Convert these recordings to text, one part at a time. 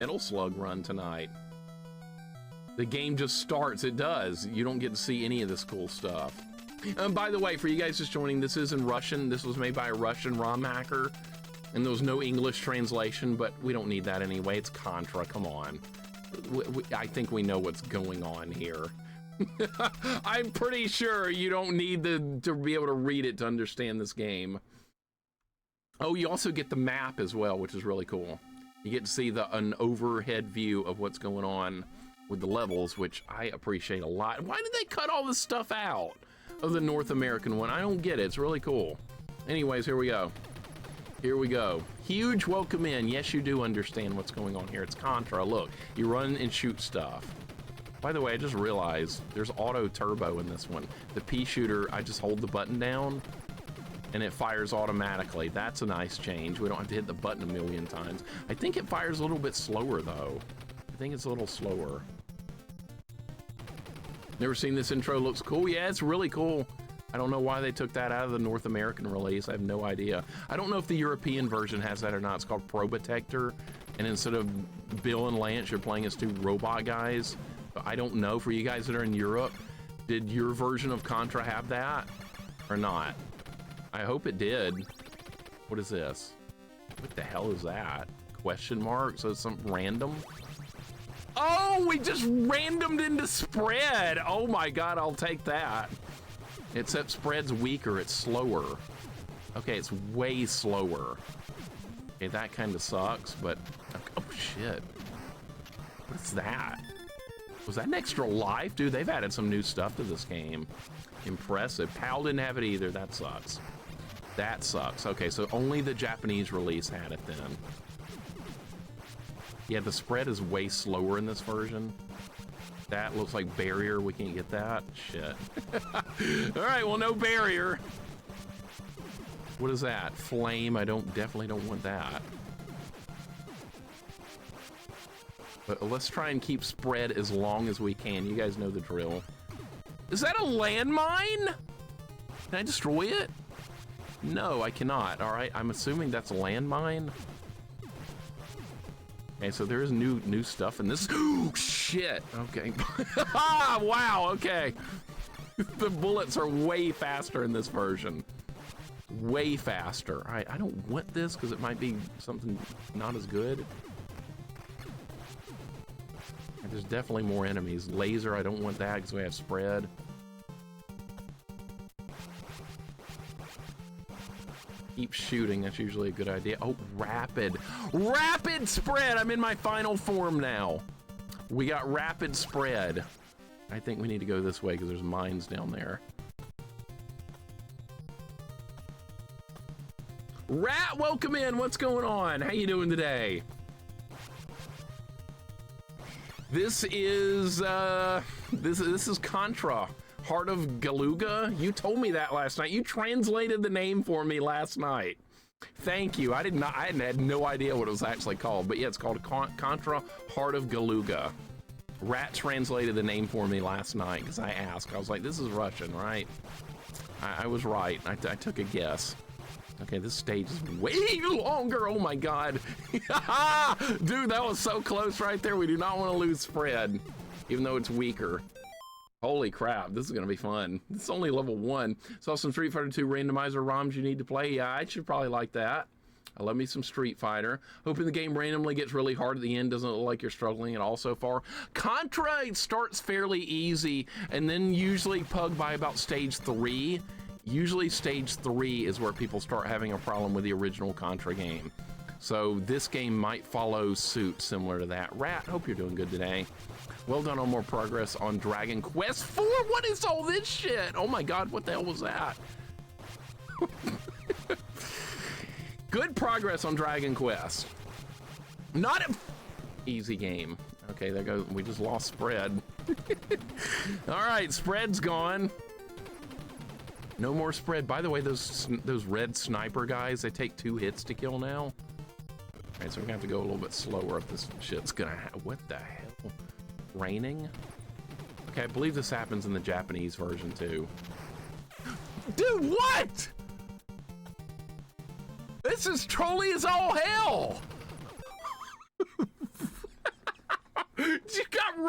Metal Slug run tonight. The game just starts. It does. You don't get to see any of this cool stuff. By the way, for you guys just joining, this is in Russian. This was made by a Russian ROM hacker, and there was no English translation, but we don't need that anyway. It's Contra. Come on. I think we know what's going on here. I'm pretty sure you don't need to be able to read it to understand this game. Oh, you also get the map as well, which is really cool. You get to see an overhead view of what's going on with the levels, which I appreciate a lot. Why did they cut all this stuff out of the North American one? I don't get it. It's really cool. Anyways, here we go. Here we go. Huge welcome in. Yes, you do understand what's going on here. It's Contra. Look, you run and shoot stuff. By the way, I just realized there's auto turbo in this one. The pea shooter, I just hold the button down and it fires automatically. That's a nice change. We don't have to hit the button a million times. I think it fires a little bit slower though. I think it's a little slower. Never seen this intro. Looks cool. Yeah, it's really cool. I don't know why they took that out of the North American release. I have no idea. I don't know if the European version has that or not. It's called Probotector, and instead of Bill and Lance, you're playing as two robot guys. But I don't know. For you guys that are in Europe, did your version of Contra have that or not? I hope it did. What is this? What the hell is that? Question mark? So it's some random? Oh, we just randomed into spread. Oh my God, I'll take that. Except spread's weaker, it's slower. Okay, it's way slower. Okay, that kind of sucks, but, oh shit. What's that? Was that an extra life? Dude, they've added some new stuff to this game. Impressive. PAL didn't have it either, that sucks. That sucks. Okay, so only the Japanese release had it then. Yeah, the spread is way slower in this version. That looks like barrier. We can't get that. Shit. All right, well, no barrier. What is that? Flame. I definitely don't want that. But let's try and keep spread as long as we can. You guys know the drill. Is that a landmine? Can I destroy it? No, I cannot. All right, I'm assuming that's a landmine. Okay, so there's new stuff in this. Oh, shit. Okay. Ah, wow, okay. The bullets are way faster in this version. Way faster. All right, I don't want this because it might be something not as good. And there's definitely more enemies. Laser, I don't want that because we have spread. Keep shooting, that's usually a good idea. Oh, rapid spread. I'm in my final form now. We got rapid spread. I think we need to go this way because there's mines down there. Rat, welcome in. What's going on? How you doing today? This is this is Contra Heart of Galuga. You told me that last night. You translated the name for me last night. Thank you. I had no idea what it was actually called, but yeah, it's called Contra Heart of Galuga. Rat translated the name for me last night because I asked. I was like, this is Russian, right? I was right. I took a guess. Okay, this stage is way longer. Oh my God. Dude, that was so close right there. We do not want to lose spread, even though it's weaker. Holy crap, this is gonna be fun. This is only level 1. Saw some Street Fighter 2 randomizer ROMs you need to play. Yeah, I should probably like that. I love me some Street Fighter. Hoping the game randomly gets really hard at the end. Doesn't look like you're struggling at all so far. Contra, it starts fairly easy and then usually pug by about stage 3. Usually stage 3 is where people start having a problem with the original Contra game. So this game might follow suit similar to that. Rat, hope you're doing good today. Well done on more progress on Dragon Quest 4. What is all this shit? Oh my God, what the hell was that? Good progress on Dragon Quest. Not a easy game. Okay, there goes. We just lost spread. All right, spread's gone. No more spread. By the way, those red sniper guys, they take 2 hits to kill now. All right, so we're gonna have to go a little bit slower if this shit's gonna what the hell? Raining? Okay, I believe this happens in the Japanese version too. Dude, what? This is trolly as all hell!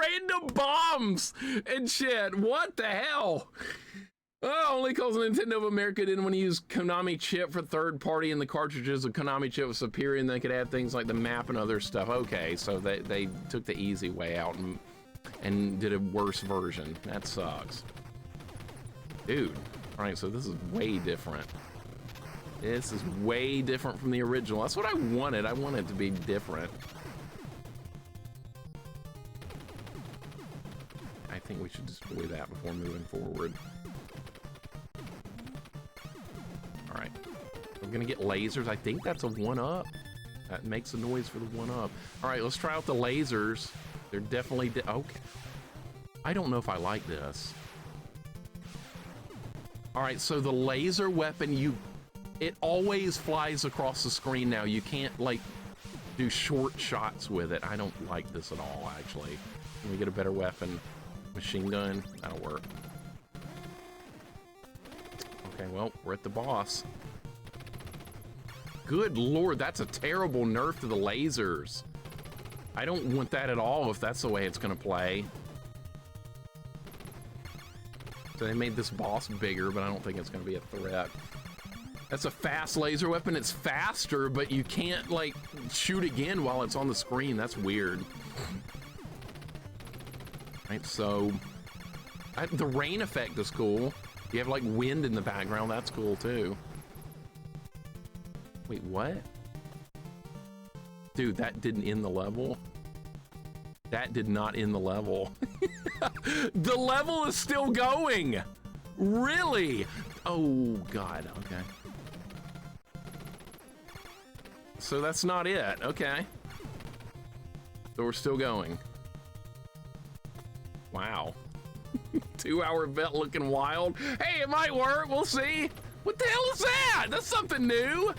random bombs and shit. What the hell? Oh, only because Nintendo of America didn't want to use Konami chip for third party and the cartridges of Konami chip was superior and they could add things like the map and other stuff. Okay, so they took the easy way out and did a worse version. That sucks. Dude. All right, so this is way different. This is way different from the original. That's what I wanted. I wanted it to be different. I think we should destroy that before moving forward. All right, we're gonna get lasers. I think that's a 1-up. That makes a noise for the 1-up. All right, let's try out the lasers. They're definitely okay. I don't know if I like this. All right, so the laser weapon, it always flies across the screen now. You can't like do short shots with it. I don't like this at all, actually. Can we get a better weapon? Machine gun, that'll work. Okay, well, we're at the boss. Good Lord, that's a terrible nerf to the lasers. I don't want that at all if that's the way it's gonna play. So they made this boss bigger, but I don't think it's gonna be a threat. That's a fast laser weapon. It's faster, but you can't like shoot again while it's on the screen. That's weird. Right, so the rain effect is cool. You have like wind in the background. That's cool too. Wait, what? Dude, that didn't end the level. That did not end the level. The level is still going. Really? Oh God, okay. So that's not it, okay. So we're still going. Wow. 2-hour bet looking wild. Hey, it might work, we'll see. What the hell is that? That's something new.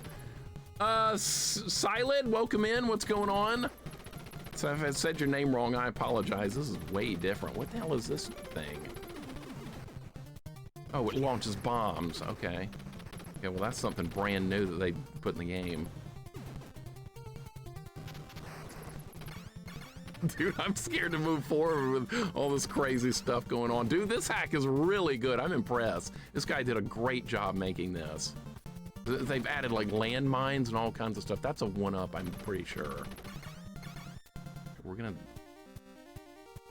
Silent, welcome in, what's going on? So if I said your name wrong, I apologize. This is way different. What the hell is this thing? Oh, it launches bombs, okay. Okay, well that's something brand new that they put in the game. Dude, I'm scared to move forward with all this crazy stuff going on. Dude, this hack is really good. I'm impressed. This guy did a great job making this. They've added like landmines and all kinds of stuff. That's a 1-up, I'm pretty sure. We're gonna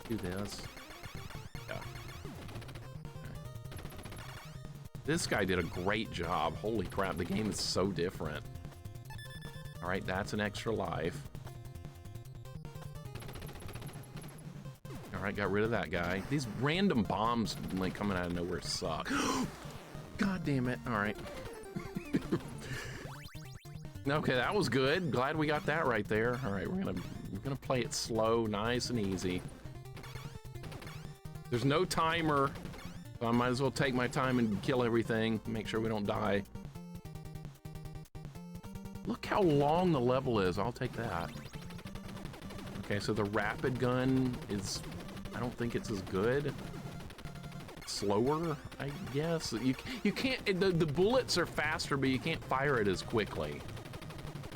do this. Yeah. Okay. This guy did a great job. Holy crap, the game is so different. All right, that's an extra life. All right, got rid of that guy. These random bombs like coming out of nowhere suck. God damn it. All right. Okay, that was good. Glad we got that right there. All right, we're gonna play it slow, nice and easy. There's no timer, so I might as well take my time and kill everything. Make sure we don't die. Look how long the level is. I'll take that. Okay, so the rapid gun is, I don't think it's as good. Slower, I guess. You can't, the bullets are faster, but you can't fire it as quickly.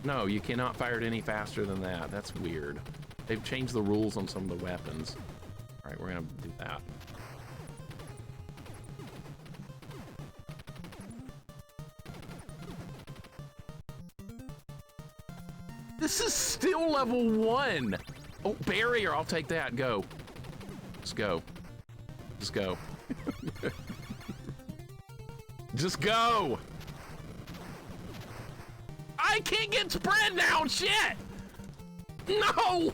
No, you cannot fire it any faster than that. That's weird. They've changed the rules on some of the weapons. All right, we're gonna do that. This is still level 1. Oh, barrier, I'll take that, go. Just go. Just go. Just go. I can't get spread now, shit! No!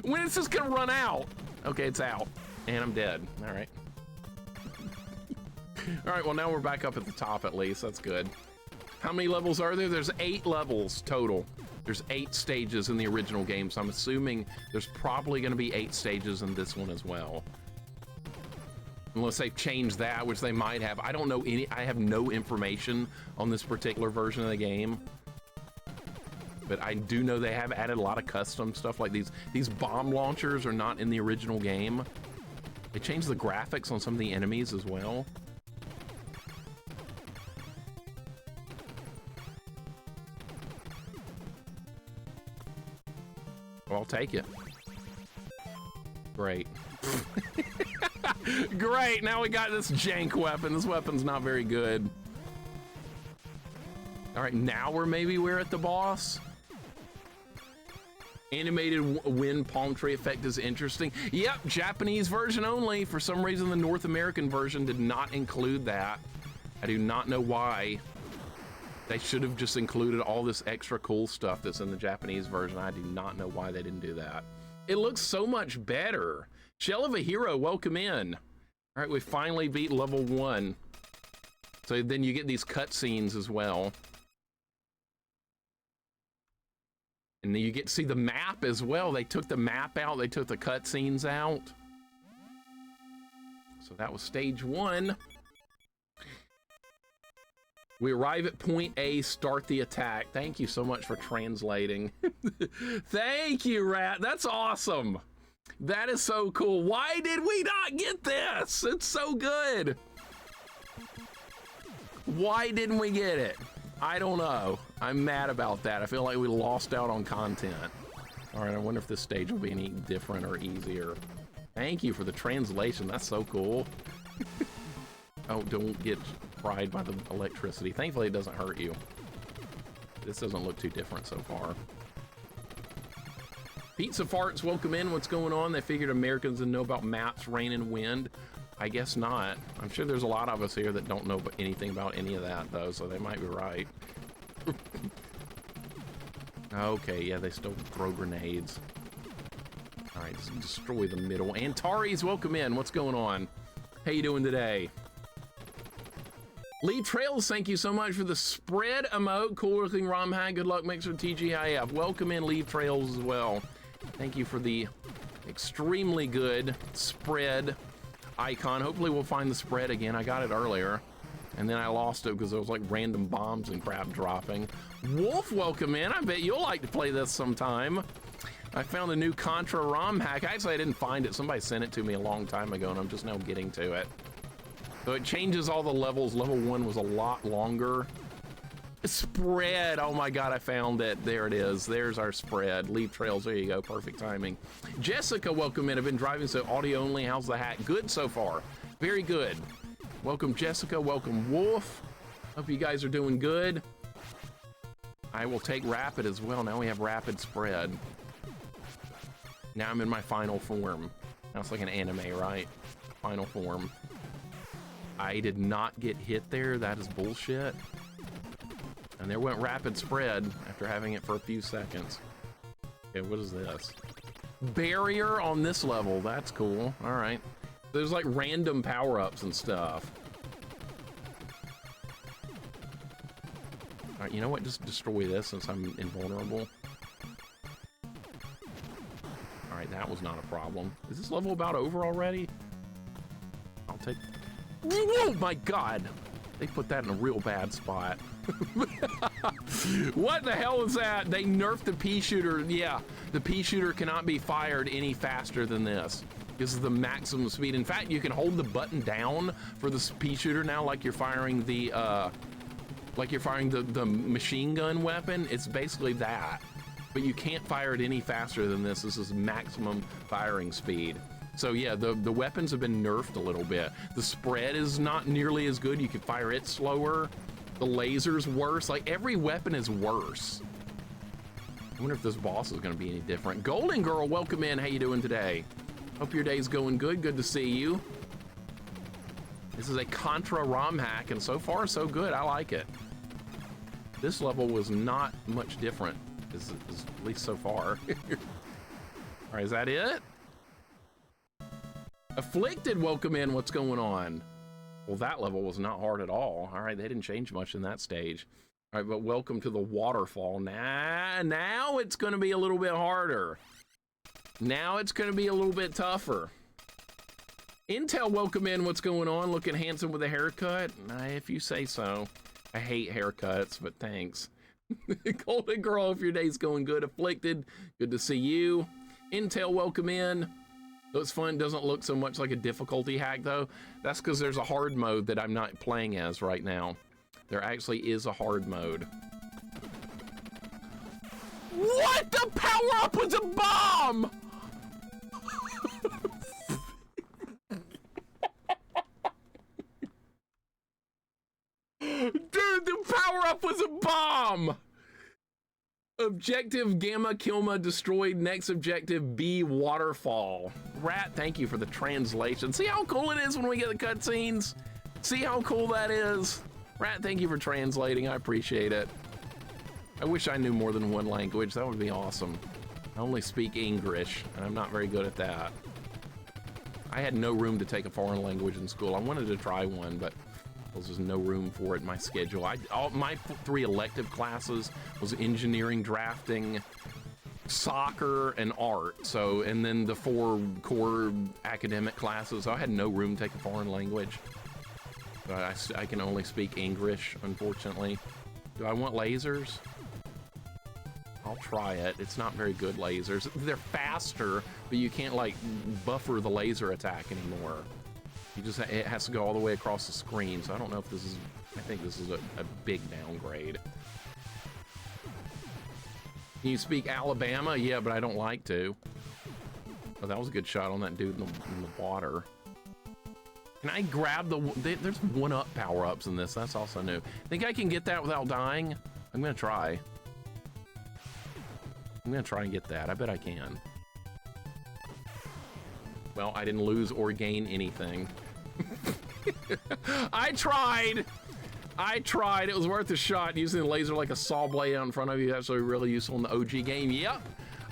When is this gonna run out? Okay, it's out. And I'm dead, all right. All right, well now we're back up at the top at least, that's good. How many levels are there? There's 8 levels total. There's 8 stages in the original game, so I'm assuming there's probably gonna be 8 stages in this one as well. Unless they've changed that, which they might have. I don't know any, I have no information on this particular version of the game. But I do know they have added a lot of custom stuff like these. These bomb launchers are not in the original game. They changed the graphics on some of the enemies as well. Well, I'll take it. Great. Great, now we got this jank weapon. This weapon's not very good. All right, now we're at the boss. Animated wind palm tree effect is interesting. Yep, Japanese version only. For some reason, the North American version did not include that. I do not know why. They should have just included all this extra cool stuff that's in the Japanese version. I do not know why they didn't do that. It looks so much better. Shell of a Hero, welcome in. All right, we finally beat level 1. So then you get these cutscenes as well. And then you get to see the map as well. They took the map out, they took the cutscenes out. So that was stage 1. We arrive at point A, start the attack. Thank you so much for translating. Thank you, Rat. That's awesome. That is so cool. Why did we not get this? It's so good. Why didn't we get it? I don't know. I'm mad about that. I feel like we lost out on content. All right, I wonder if this stage will be any different or easier. Thank you for the translation. That's so cool. Oh, don't get fried by the electricity. Thankfully, it doesn't hurt you. This doesn't look too different so far. Pizza Farts, welcome in. What's going on? They figured Americans didn't know about maps, rain, and wind. I guess not. I'm sure there's a lot of us here that don't know anything about any of that, though, so they might be right. Okay, yeah, they still throw grenades. All right, just destroy the middle. Antares, welcome in. What's going on? How you doing today? Lee Trails, thank you so much for the spread emote. Cool looking romhack. Good luck, Mixer TGIF. Welcome in, Lee Trails, as well. Thank you for the extremely good spread icon. Hopefully we'll find the spread again. I got it earlier, and then I lost it because there was like random bombs and crap dropping. Wolf, welcome in. I bet you'll like to play this sometime. I found a new Contra ROM hack. Actually, I didn't find it. Somebody sent it to me a long time ago, and I'm just now getting to it. So it changes all the levels. Level 1 was a lot longer. Spread, oh my God, I found it. There it is. There's our spread. Leave trails, there you go, perfect timing. Jessica, welcome in. I've been driving, so audio only. How's the hack? Good so far. Very good. Welcome, Jessica. Welcome, Wolf. Hope you guys are doing good. I will take rapid as well. Now we have rapid spread. Now I'm in my final form. Now it's like an anime, right? Final form. I did not get hit there. That is bullshit. And there went rapid spread after having it for a few seconds. Okay, what is this? Barrier on this level. That's cool. All right. There's like random power-ups and stuff. All right, you know what? Just destroy this since I'm invulnerable. All right, that was not a problem. Is this level about over already? I'll take... Oh my God! They put that in a real bad spot. What the hell is that? They nerfed the pea shooter. Yeah, the pea shooter cannot be fired any faster than this. This is the maximum speed. In fact, you can hold the button down for the pea shooter now, like you're firing the the machine gun weapon. It's basically that, but you can't fire it any faster than this. This is maximum firing speed. So yeah, the weapons have been nerfed a little bit. The spread is not nearly as good. You can fire it slower. The laser's worse. Like, every weapon is worse. I wonder if this boss is going to be any different. Golden Girl, welcome in. How you doing today? Hope your day's going good. Good to see you. This is a Contra ROM hack, and so far, so good. I like it. This level was not much different, at least so far. All right, is that it? Afflicted, welcome in. What's going on? Well, that level was not hard at all. All right, they didn't change much in that stage. All right, but welcome to the waterfall. Now it's going to be a little bit harder. Now it's going to be a little bit tougher. Intel, welcome in. What's going on? Looking handsome with a haircut? If you say so. I hate haircuts, but thanks. Golden Girl, if your day's going good. Afflicted, good to see you. Intel, welcome in. Looks fun. Doesn't look so much like a difficulty hack, though. That's because there's a hard mode that I'm not playing as right now. There actually is a hard mode. What? The power-up was a bomb! bomb! Objective Gamma Kilma destroyed. Next objective B waterfall. Rat, thank you for the translation. See how cool it is when we get the cutscenes? See how cool that is? Rat, thank you for translating. I appreciate it. I wish I knew more than one language. That would be awesome. I only speak English, and I'm not very good at that. I had no room to take a foreign language in school. I wanted to try one, but there's just no room for it in my schedule. My 3 elective classes was engineering, drafting, soccer, and art. So, and then the 4 core academic classes. So I had no room to take a foreign language. But I can only speak English, unfortunately. Do I want lasers? I'll try it. It's not very good lasers. They're faster, but you can't like buffer the laser attack anymore. You just, it has to go all the way across the screen, so I don't know if this is, I think this is a big downgrade. Can you speak Alabama? Yeah, but I don't like to. Oh, that was a good shot on that dude in the water. Can I grab there's 1-up power-ups in this, that's also new. Think I can get that without dying? I'm gonna try. I'm gonna try and get that, I bet I can. Well, I didn't lose or gain anything. I tried! It was worth a shot. Using the laser like a saw blade out in front of you, that's really useful in the OG game. Yep,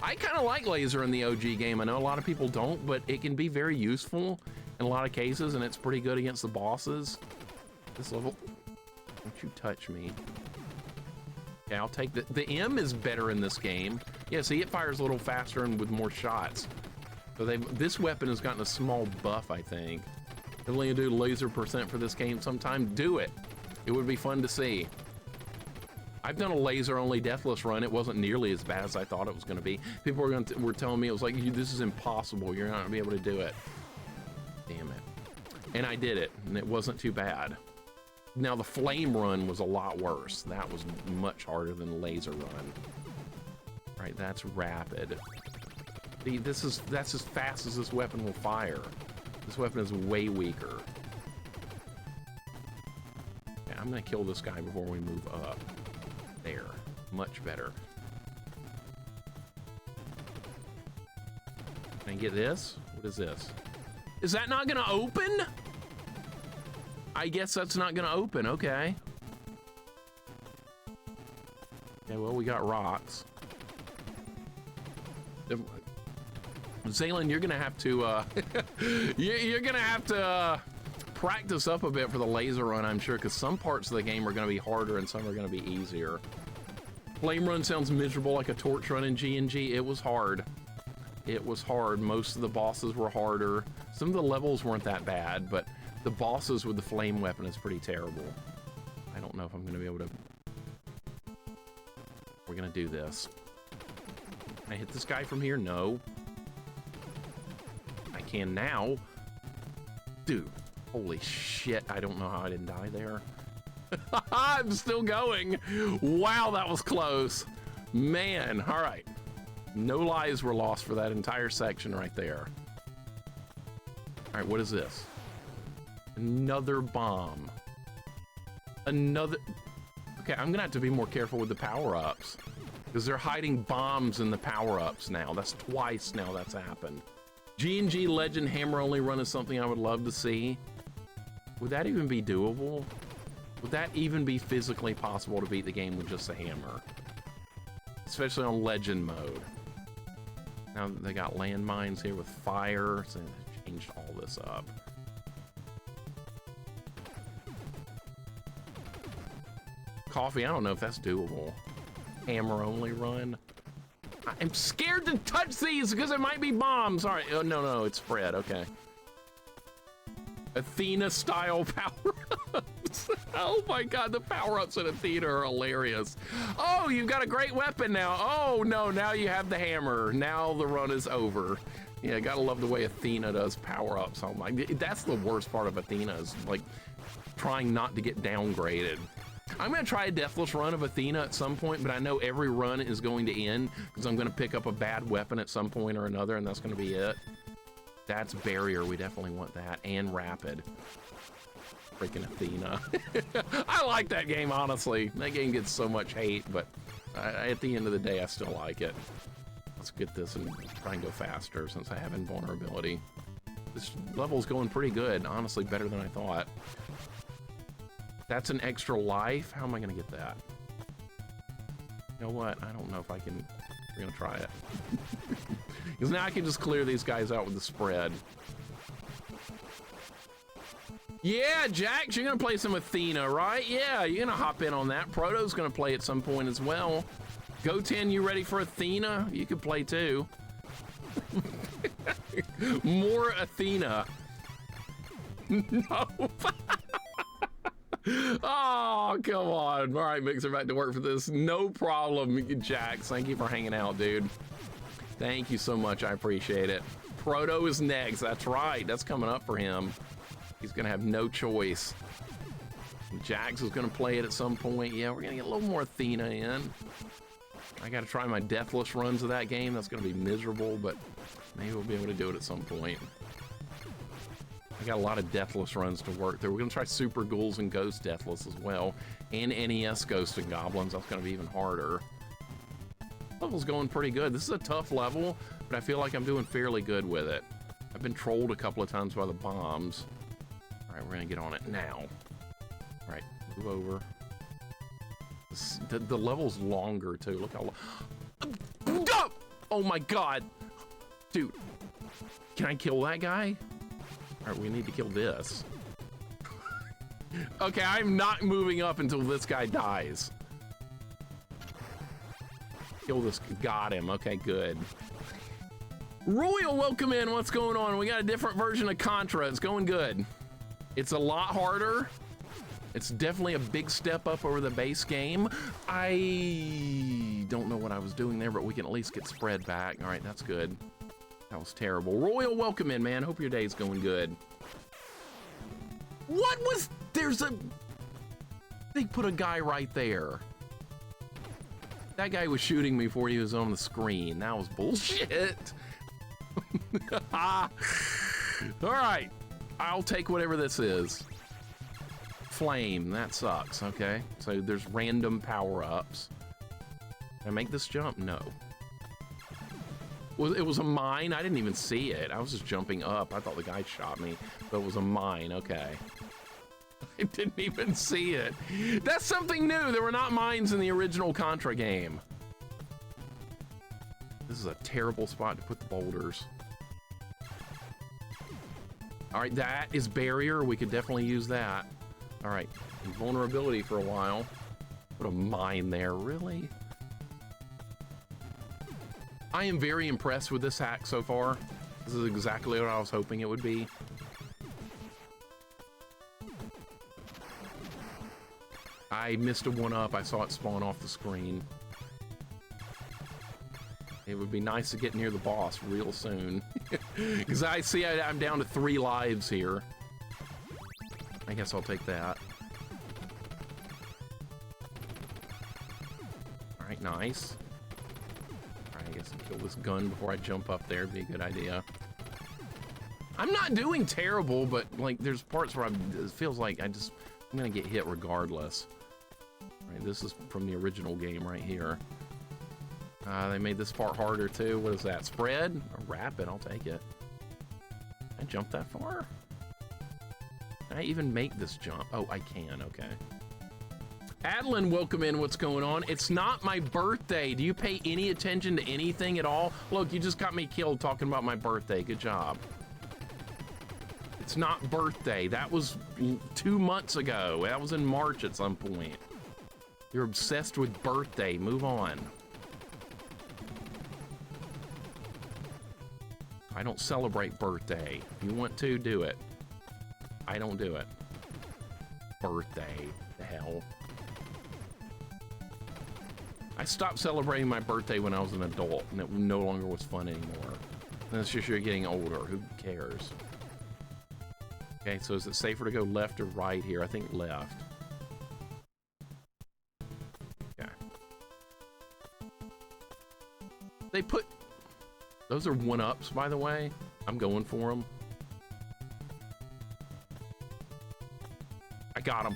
I kind of like laser in the OG game. I know a lot of people don't, but it can be very useful in a lot of cases, and it's pretty good against the bosses. This level, don't you touch me. Okay, I'll take the M is better in this game. Yeah, see, it fires a little faster and with more shots. So this weapon has gotten a small buff, I think. If only do laser percent for this game sometime, do it. It would be fun to see. I've done a laser-only deathless run. It wasn't nearly as bad as I thought it was going to be. People were telling me, it was like, this is impossible. You're not going to be able to do it. Damn it. And I did it, and it wasn't too bad. Now, the flame run was a lot worse. That was much harder than the laser run. All right, that's rapid. See, that's as fast as this weapon will fire. This weapon is way weaker. Okay, I'm gonna kill this guy before we move up. There, much better. Can I get this? What is this? Is that not gonna open? I guess that's not gonna open, okay. Okay, well, we got rocks. Zaylin, you're gonna have to you're gonna have to practice up a bit for the laser run, I'm sure, because some parts of the game are gonna be harder and some are gonna be easier. Flame run sounds miserable, like a torch run in G&G. It was hard. It was hard. Most of the bosses were harder. Some of the levels weren't that bad, but the bosses with the flame weapon is pretty terrible. I don't know if I'm gonna be able to. We're gonna do this. Can I hit this guy from here? No. I can now. Dude, holy shit. I don't know how I didn't die there. I'm still going. Wow, that was close. Man, all right. No lives were lost for that entire section right there. All right, what is this? Another bomb. Another. Okay, I'm gonna have to be more careful with the power-ups because they're hiding bombs in the power-ups now. That's twice now that's happened. G&G Legend Hammer only run is something I would love to see. Would that even be doable? Would that even be physically possible to beat the game with just a hammer? Especially on Legend mode. Now they got landmines here with fire, so they changed all this up. Coffee, I don't know if that's doable. Hammer only run. I'm scared to touch these because it might be bombs. All right, oh, no, it's Fred, okay. Athena style power-ups. Oh my God, the power-ups in Athena are hilarious. Oh, you've got a great weapon now. Oh no, now you have the hammer. Now the run is over. Yeah, gotta love the way Athena does power-ups. Oh my, that's the worst part of Athena is like trying not to get downgraded. I'm gonna try a deathless run of Athena at some point, but I know every run is going to end because I'm gonna pick up a bad weapon at some point or another, and that's gonna be it. That's barrier, we definitely want that, and rapid. Freaking Athena. I like that game, honestly. That game gets so much hate, but at the end of the day, I still like it. Let's get this and try and go faster since I have invulnerability. This level's going pretty good, honestly, better than I thought. That's an extra life. How am I gonna get that? You know what? I don't know if I can. We're gonna try it. Because now I can just clear these guys out with the spread. Yeah, Jax, you're gonna play some Athena, right? Yeah, you're gonna hop in on that. Proto's gonna play at some point as well. Goten, you ready for Athena? You could play too. More Athena. No. Oh, come on. All right, Mixer, back to work for this. No problem, Jax. Thank you for hanging out, dude. Thank you so much. I appreciate it. Proto is next. That's right. That's coming up for him. He's gonna have no choice. Jax is gonna play it at some point. Yeah, we're gonna get a little more Athena in. I gotta try my deathless runs of that game. That's gonna be miserable, but maybe we'll be able to do it at some point. I got a lot of deathless runs to work through. We're gonna try Super Ghouls and Ghost Deathless as well, and NES Ghosts and Goblins. That's gonna be even harder. Level's going pretty good. This is a tough level, but I feel like I'm doing fairly good with it. I've been trolled a couple of times by the bombs. All right, we're gonna get on it now. All right, move over. The level's longer too. Look how long. Oh my god, dude! Can I kill that guy? All right, we need to kill this. Okay, I'm not moving up until this guy dies. Kill this. Got him. Okay, good. Royal, welcome in. What's going on? We got a different version of Contra. It's going good. It's a lot harder. It's definitely a big step up over the base game. I don't know what I was doing there, but we can at least get spread back. All right, that's good. That was terrible. Royal, welcome in, man. Hope your day's going good. What was... There's a... They put a guy right there. That guy was shooting me before he was on the screen. That was bullshit. All right. I'll take whatever this is. Flame. That sucks. Okay. So there's random power-ups. Can I make this jump? No. It was a mine? I didn't even see it. I was just jumping up. I thought the guy shot me, but it was a mine. Okay. I didn't even see it. That's something new. There were not mines in the original Contra game. This is a terrible spot to put the boulders. All right, that is barrier. We could definitely use that. All right, invulnerability for a while. Put a mine there, really? I am very impressed with this hack so far. This is exactly what I was hoping it would be. I missed a one-up. I saw it spawn off the screen. It would be nice to get near the boss real soon. Because I see I'm down to 3 lives here. I guess I'll take that. Alright, nice. Alright, I guess I'll kill this gun before I jump up there. It'd be a good idea. I'm not doing terrible, but like there's parts where it feels like I'm gonna get hit regardless. Right, this is from the original game right here. They made this part harder too. What is that? Spread? Or rapid? I'll take it. Can I jump that far? Can I even make this jump? Oh, I can. Okay. Adeline, welcome in. What's going on? It's not my birthday. Do you pay any attention to anything at all? Look, you just got me killed talking about my birthday. Good job. It's not birthday. That was 2 months ago. That was in March at some point. You're obsessed with birthday. Move on. I don't celebrate birthday. If you want to, do it. I don't do it. Birthday. The hell. I stopped celebrating my birthday when I was an adult, and it no longer was fun anymore. And it's just you're getting older. Who cares? Okay, so is it safer to go left or right here? I think left. Okay. They put... Those are one-ups, by the way. I'm going for them. got him.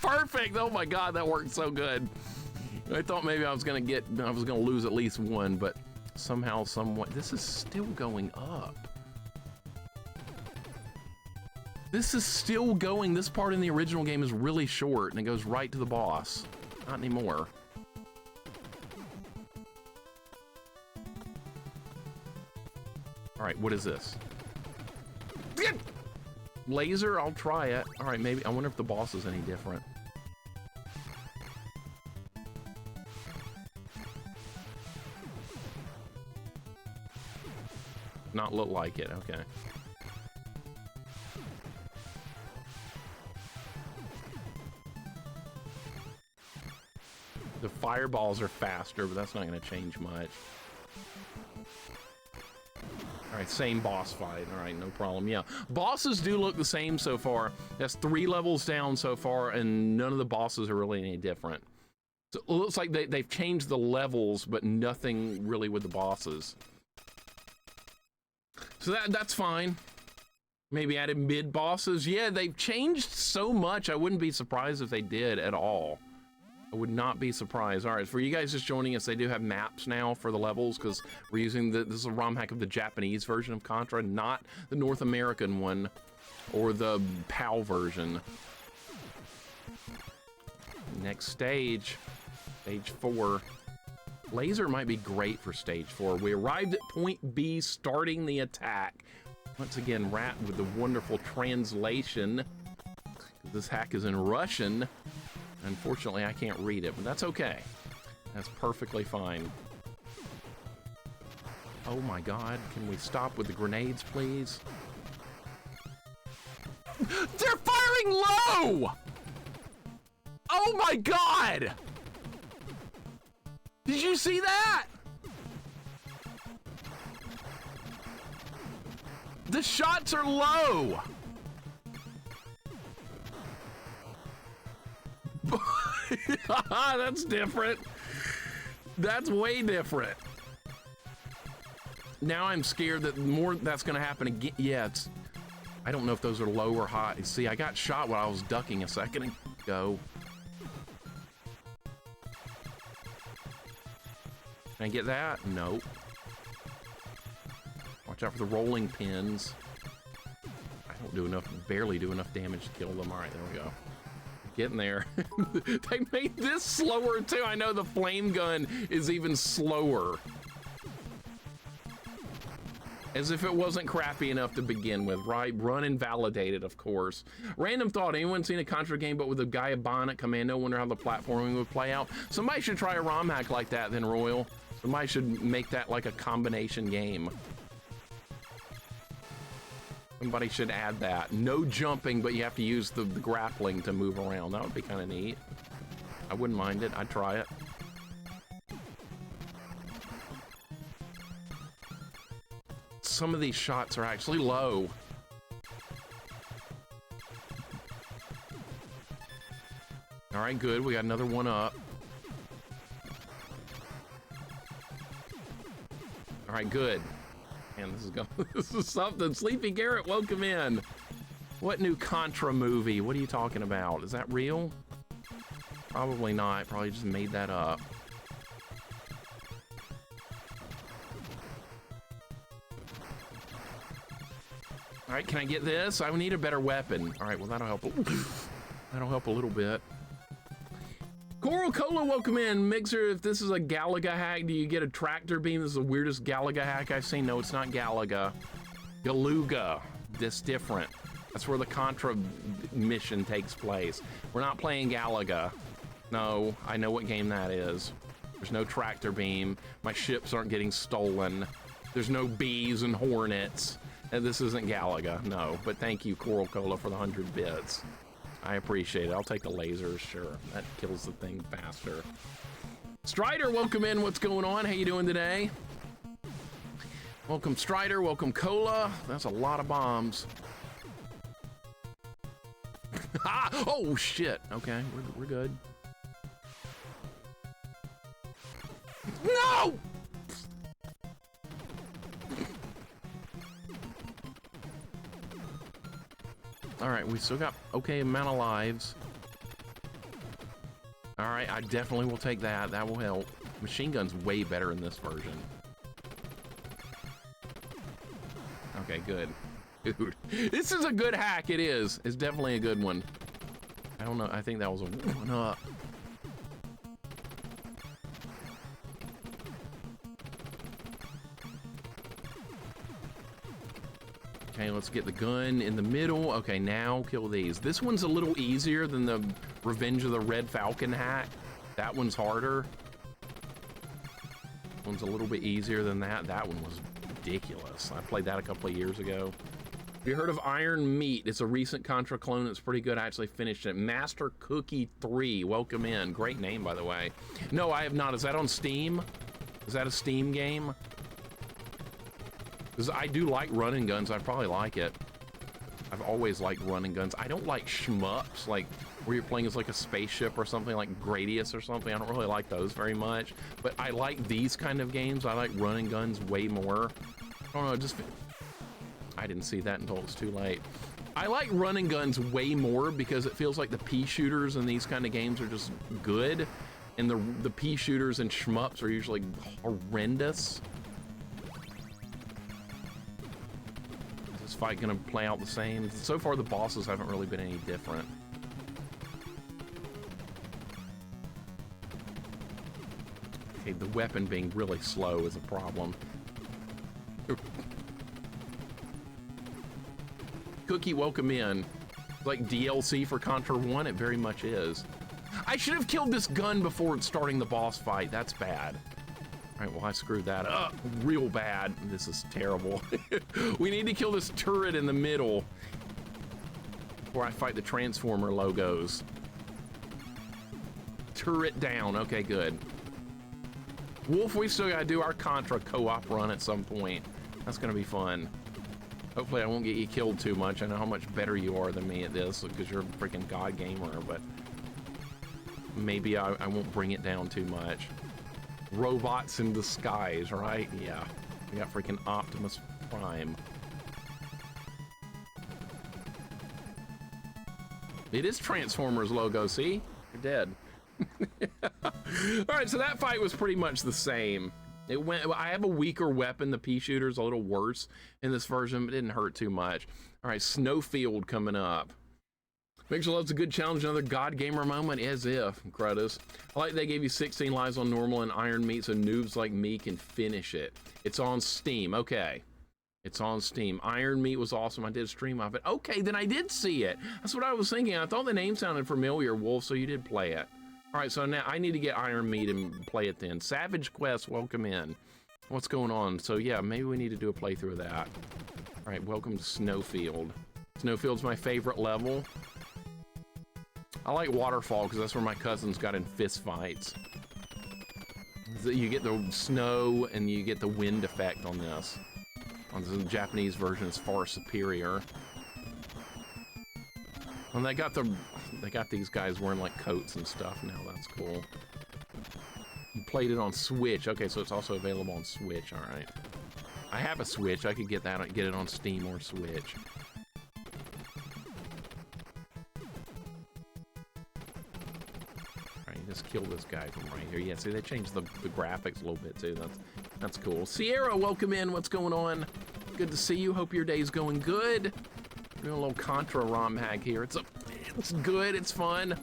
Perfect! Oh my god, that worked so good. I thought maybe I was gonna lose at least one, but somehow, somewhat, this is still going up. This is still going. This part in the original game is really short, and it goes right to the boss. Not anymore. All right, what is this? Laser, I'll try it. All right, maybe, I wonder if the boss is any different. Not look like it, okay. The fireballs are faster, but that's not gonna change much. All right, same boss fight. All right, no problem. Yeah, bosses do look the same so far. That's 3 levels down so far, and none of the bosses are really any different. So it looks like they've changed the levels, but nothing really with the bosses. So that's fine. Maybe added mid bosses. Yeah, they've changed so much. I wouldn't be surprised if they did at all. I would not be surprised. All right, for you guys just joining us, they do have maps now for the levels because we're using this is a ROM hack of the Japanese version of Contra, not the North American one or the PAL version. Next stage, stage 4. Laser might be great for stage 4. We arrived at point B, starting the attack. Once again, Rat with the wonderful translation. This hack is in Russian. Unfortunately, I can't read it, but that's okay. That's perfectly fine. Oh my god, can we stop with the grenades, please? They're firing low! Oh my god! Did you see that? The shots are low! That's different. That's way different. Now I'm scared that more that's gonna happen again. Yeah, I don't know if those are low or high. See, I got shot while I was ducking a second ago. Can I get that? Nope. Watch out for the rolling pins. I don't do enough, barely do enough damage to kill them. All right, there we go. Getting there. They made this slower too. I know the flame gun is even slower. As if it wasn't crappy enough to begin with, right? Run invalidated, of course. Random thought, anyone seen a Contra game but with a Gaia Bonnet Commando? Wonder how the platforming would play out. Somebody should try a ROM hack like that then, Royal. Somebody should make that like a combination game. Somebody should add that. No jumping, but you have to use the grappling to move around. That would be kind of neat. I wouldn't mind it. I'd try it. Some of these shots are actually low. All right, good. We got another one up. All right, good. Man, this is going. This is something. Sleepy Garrett, welcome in. What new Contra movie? What are you talking about? Is that real? Probably not. Probably just made that up. All right, can I get this? I need a better weapon. All right, well that'll help. That'll help a little bit. Coral Cola, welcome in. Mixer, if this is a Galaga hack, do you get a tractor beam? This is the weirdest Galaga hack I've seen. No, it's not Galaga. Galuga. This different. That's where the Contra mission takes place. We're not playing Galaga. No, I know what game that is. There's no tractor beam. My ships aren't getting stolen. There's no bees and hornets. And this isn't Galaga, no. But thank you, Coral Cola, for the 100 bits. I appreciate it. I'll take the lasers, sure. That kills the thing faster. Strider, welcome in. What's going on? How you doing today? Welcome, Strider. Welcome, Cola. That's a lot of bombs. Ah! Oh, shit. Okay, we're good. No! All right, we still got okay amount of lives. All right, I definitely will take that. That will help. Machine gun's way better in this version. Okay, good. Dude, this is a good hack. It is. It's definitely a good one. I don't know. I think that was a 1-up. Okay, let's get the gun in the middle. Okay, now kill these. This one's a little easier than the Revenge of the Red Falcon hack. That one's harder. One's a little bit easier than that. That one was ridiculous. I played that a couple of years ago. Have you heard of Iron Meat? It's a recent Contra clone. It's pretty good. I actually finished it. Master Cookie 3. Welcome in. Great name, by the way. No, I have not. Is that on Steam? Is that a Steam game? Because I do like running guns. I probably like it. I've always liked running guns. I don't like shmups, like where you're playing as like a spaceship or something, like Gradius or something. I don't really like those very much. But I like these kind of games. I like running guns way more. I don't know, just... I didn't see that until it was too late. I like running guns way more because it feels like the pea shooters in these kind of games are just good. And the pea shooters and shmups are usually horrendous. Fight gonna play out the same. So far the bosses haven't really been any different. Okay, the weapon being really slow is a problem. Cookie, welcome in. Like DLC for Contra 1, it very much is. I should have killed this gun before starting the boss fight. That's bad. All right, well, I screwed that up real bad. This is terrible. We need to kill this turret in the middle before I fight the Transformer logos. Turret down. Okay, good. Wolf, we still gotta do our Contra co-op run at some point. That's gonna be fun. Hopefully I won't get you killed too much. I know how much better you are than me at this because you're a freaking god gamer, but maybe I won't bring it down too much. Robots in disguise, right? Yeah. We got freaking Optimus Prime. It is Transformers logo, see? You're dead. Alright, so that fight was pretty much the same. I have a weaker weapon. The pea shooter's a little worse in this version, but it didn't hurt too much. Alright, Snowfield coming up. Mixer loves a good challenge, another God Gamer moment, as if, Kratos. I like they gave you 16 lives on normal and Iron Meat so noobs like me can finish it. It's on Steam, okay. It's on Steam. Iron Meat was awesome, I did a stream of it. Okay, then I did see it. That's what I was thinking. I thought the name sounded familiar, Wolf, so you did play it. All right, so now I need to get Iron Meat and play it then. Savage Quest, welcome in. What's going on? So yeah, maybe we need to do a playthrough of that. All right, welcome to Snowfield. Snowfield's my favorite level. I like Waterfall because that's where my cousins got in fist fights. You get the snow and you get the wind effect on this. On the Japanese version, it's far superior. And they got these guys wearing like coats and stuff now. That's cool. You played it on Switch. Okay, so it's also available on Switch. All right. I have a Switch. I could get it on Steam or Switch. Just kill this guy from right here. Yeah, see, they changed the graphics a little bit too. That's cool. Sierra, welcome in. What's going on? Good to see you. Hope your day's going good. Doing a little Contra ROM hack here. It's good. It's fun.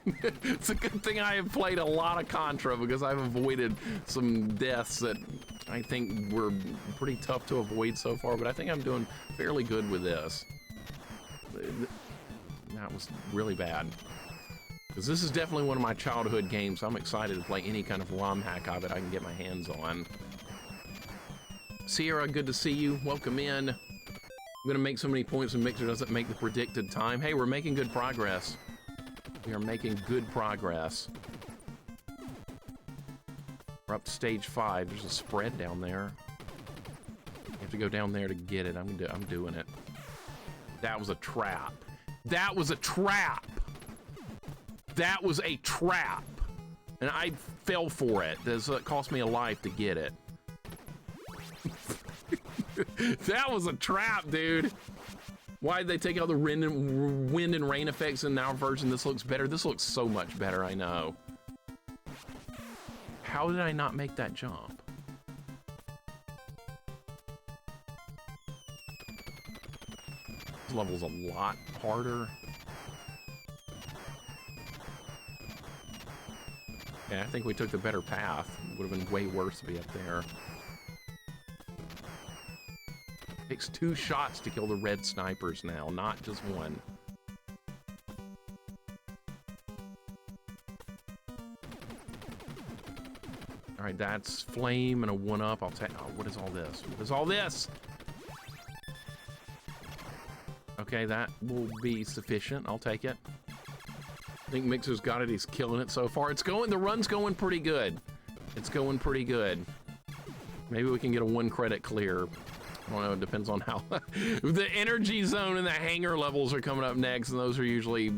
It's a good thing I have played a lot of Contra because I've avoided some deaths that I think were pretty tough to avoid so far. But I think I'm doing fairly good with this. That was really bad. Because this is definitely one of my childhood games. I'm excited to play any kind of ROM hack of it I can get my hands on. Sierra, good to see you. Welcome in. I'm gonna make so many points when Mixer doesn't make the predicted time. Hey, we're making good progress. We are making good progress. We're up to stage 5. There's a spread down there. You have to go down there to get it. I'm doing it. That was a trap. That was a trap! That was a trap, and I fell for it. It cost me a life to get it. That was a trap, dude. Why did they take all the wind and rain effects in our version? This looks better. This looks so much better, I know. How did I not make that jump? This level's a lot harder. Yeah, I think we took the better path. Would have been way worse to be up there. Takes 2 shots to kill the red snipers now, not just 1. All right, that's flame and a 1-up. I'll take. Oh, what is all this? What is all this? Okay, that will be sufficient. I'll take it. I think Mixer's got it. He's killing it so far. It's going. The run's going pretty good. It's going pretty good. Maybe we can get a 1 credit clear. I don't know, it depends on how the energy zone and the hangar levels are coming up next, and those usually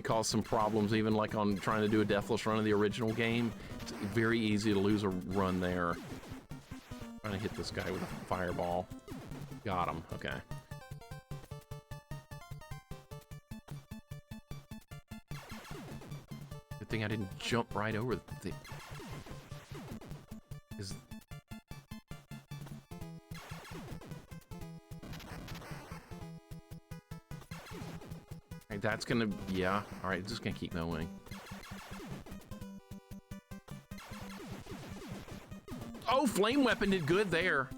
cause some problems, even like on trying to do a deathless run of the original game. It's very easy to lose a run there. Trying to hit this guy with a fireball. Got him, okay. Good thing I didn't jump right over the thing. That's gonna, yeah. All right, just gonna keep going. Oh, flame weapon did good there.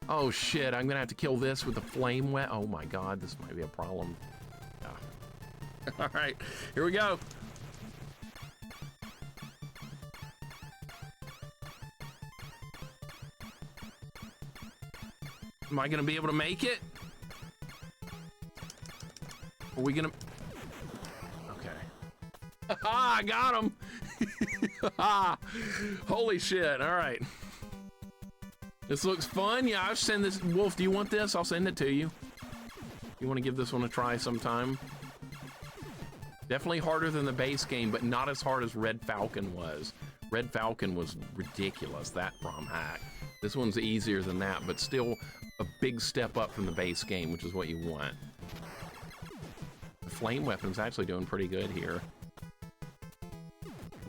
Oh shit, I'm gonna have to kill this with the flame weapon. Oh my god, this might be a problem. Yeah. All right, here we go. Am I gonna be able to make it? Are we gonna? Okay. Ah, I got him. Holy shit! All right. This looks fun. Yeah, I'll send this. Wolf, do you want this? I'll send it to you. You want to give this one a try sometime? Definitely harder than the base game, but not as hard as Red Falcon was. Red Falcon was ridiculous. That ROM hack. This one's easier than that, but still a big step up from the base game, which is what you want. The flame weapon's actually doing pretty good here.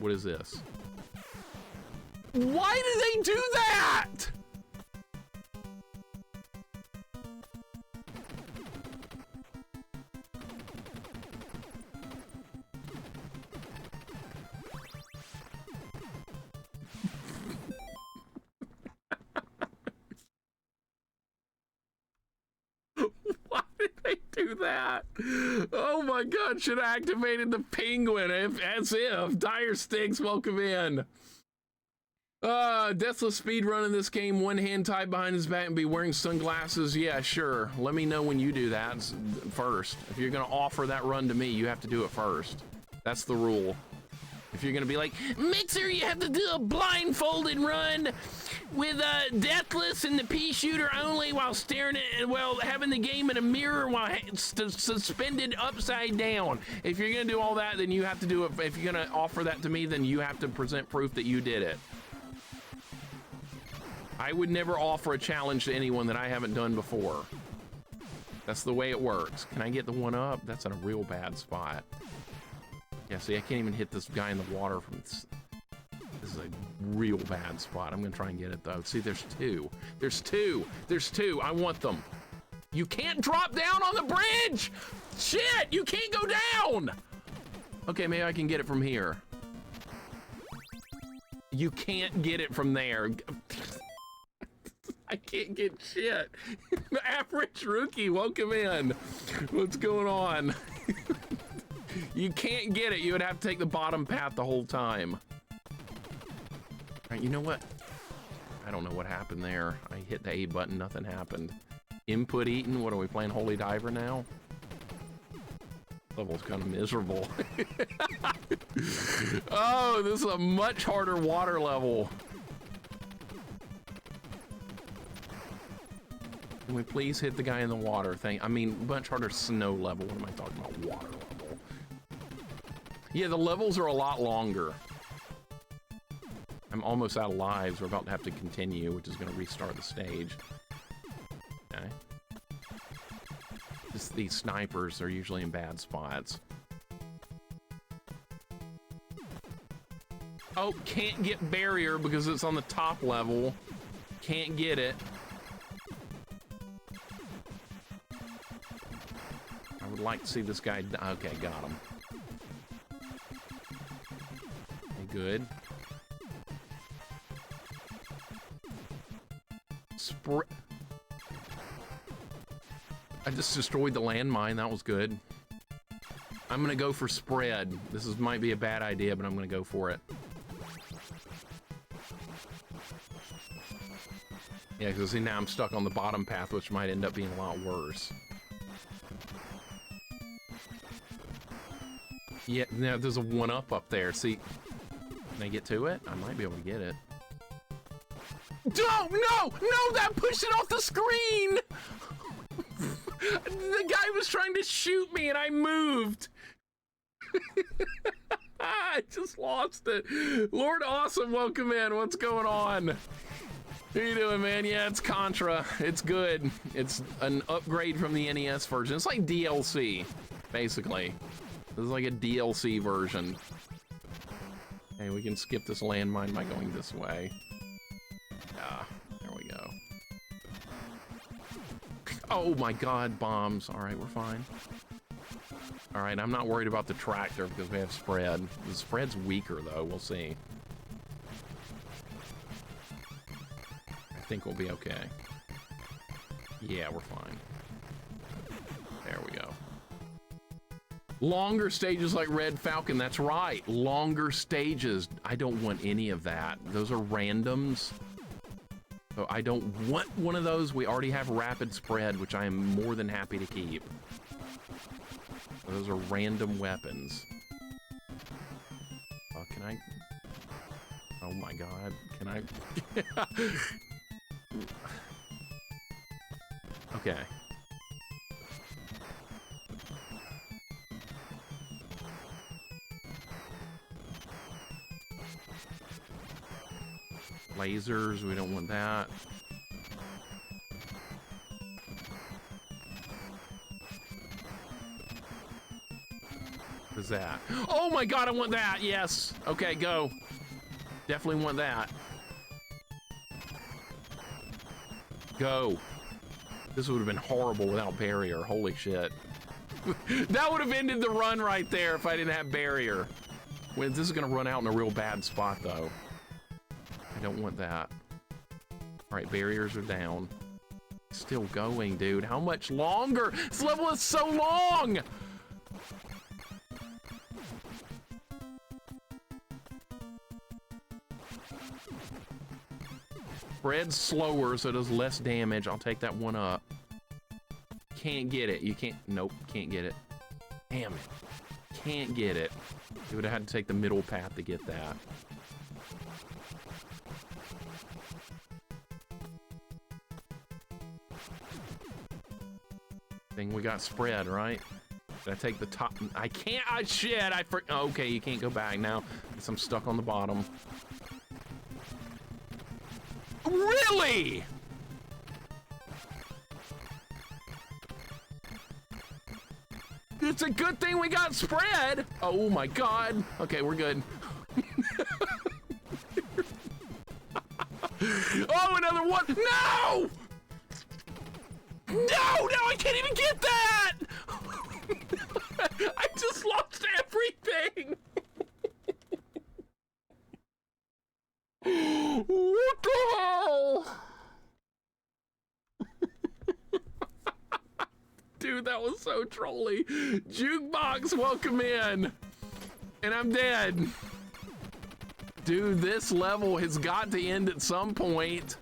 What is this? Why do they do that? Do that. Oh my god, should have activated the penguin as if. Dire Stinks, welcome in. Deathless speedrun in this game, 1 hand tied behind his back and be wearing sunglasses. Yeah, sure. Let me know when you do that first. If you're gonna offer that run to me, you have to do it first. That's the rule. If you're gonna be like, Mixer, you have to do a blindfolded run with Deathless and the pea shooter only while staring at, well, having the game in a mirror while suspended upside down. If you're gonna do all that, then you have to do it. If you're gonna offer that to me, then you have to present proof that you did it. I would never offer a challenge to anyone that I haven't done before. That's the way it works. Can I get the 1-up? That's in a real bad spot. Yeah, see, I can't even hit this guy in the water from this. This is a real bad spot. I'm gonna try and get it though. See, there's 2. There's 2. There's 2. I want them. You can't drop down on the bridge! Shit, you can't go down! Okay, maybe I can get it from here. You can't get it from there. I can't get shit. Average Rookie, welcome in. What's going on? You can't get it. You would have to take the bottom path the whole time. All right, you know what? I don't know what happened there. I hit the A button, nothing happened. Input eaten. What are we playing, Holy Diver now? Level's kind of miserable. Oh, this is a much harder water level. Can we please hit the guy in the water thing? I mean, much harder snow level. What am I talking about? Water level. Yeah, the levels are a lot longer. I'm almost out of lives. We're about to have to continue, which is going to restart the stage. Okay. these snipers are usually in bad spots. Oh, can't get barrier because it's on the top level. Can't get it. I would like to see this guy. Okay, got him. Okay, good. I just destroyed the landmine. That was good. I'm gonna go for spread. This might be a bad idea, but I'm gonna go for it. Yeah, because see, now I'm stuck on the bottom path, which might end up being a lot worse. Yeah, now there's a 1-up up there. See, can I get to it? I might be able to get it. No, no, no, that pushed it off the screen! The guy was trying to shoot me and I moved. I just lost it. Lord Awesome, welcome in. What's going on? How you doing, man? Yeah, it's Contra. It's good. It's an upgrade from the NES version. It's like DLC, basically. This is like a DLC version. Hey, we can skip this landmine by going this way. Ah, there we go. Oh my god, bombs. Alright, we're fine. Alright, I'm not worried about the tractor because we have spread. The spread's weaker, though. We'll see. I think we'll be okay. Yeah, we're fine. There we go. Longer stages like Red Falcon, that's right. Longer stages. I don't want any of that. Those are randoms. So I don't want one of those. We already have rapid spread, which I am more than happy to keep. Those are random weapons. Can I? Oh my god. Can I? Okay. Lasers, we don't want that. What is that? Oh my god, I want that! Yes! Okay, go. Definitely want that. Go. This would have been horrible without barrier. Holy shit. That would have ended the run right there if I didn't have barrier. Well, this is gonna run out in a real bad spot, though. I don't want that. Alright, barriers are down. Still going, dude. How much longer? This level is so long! Spread's slower, so it does less damage. I'll take that 1-up. Can't get it. You can't. Nope, can't get it. Damn it. Can't get it. You would have had to take the middle path to get that. We got spread, right? Did I take the top? I can't. I shit. Okay, you can't go back now. Guess I'm stuck on the bottom. Really? It's a good thing we got spread. Oh my god. Okay, we're good. Oh, another one. No! No, I can't even get that! I just lost everything! What the hell? Dude, that was so trolly. Jukebox, welcome in. And I'm dead. Dude, this level has got to end at some point.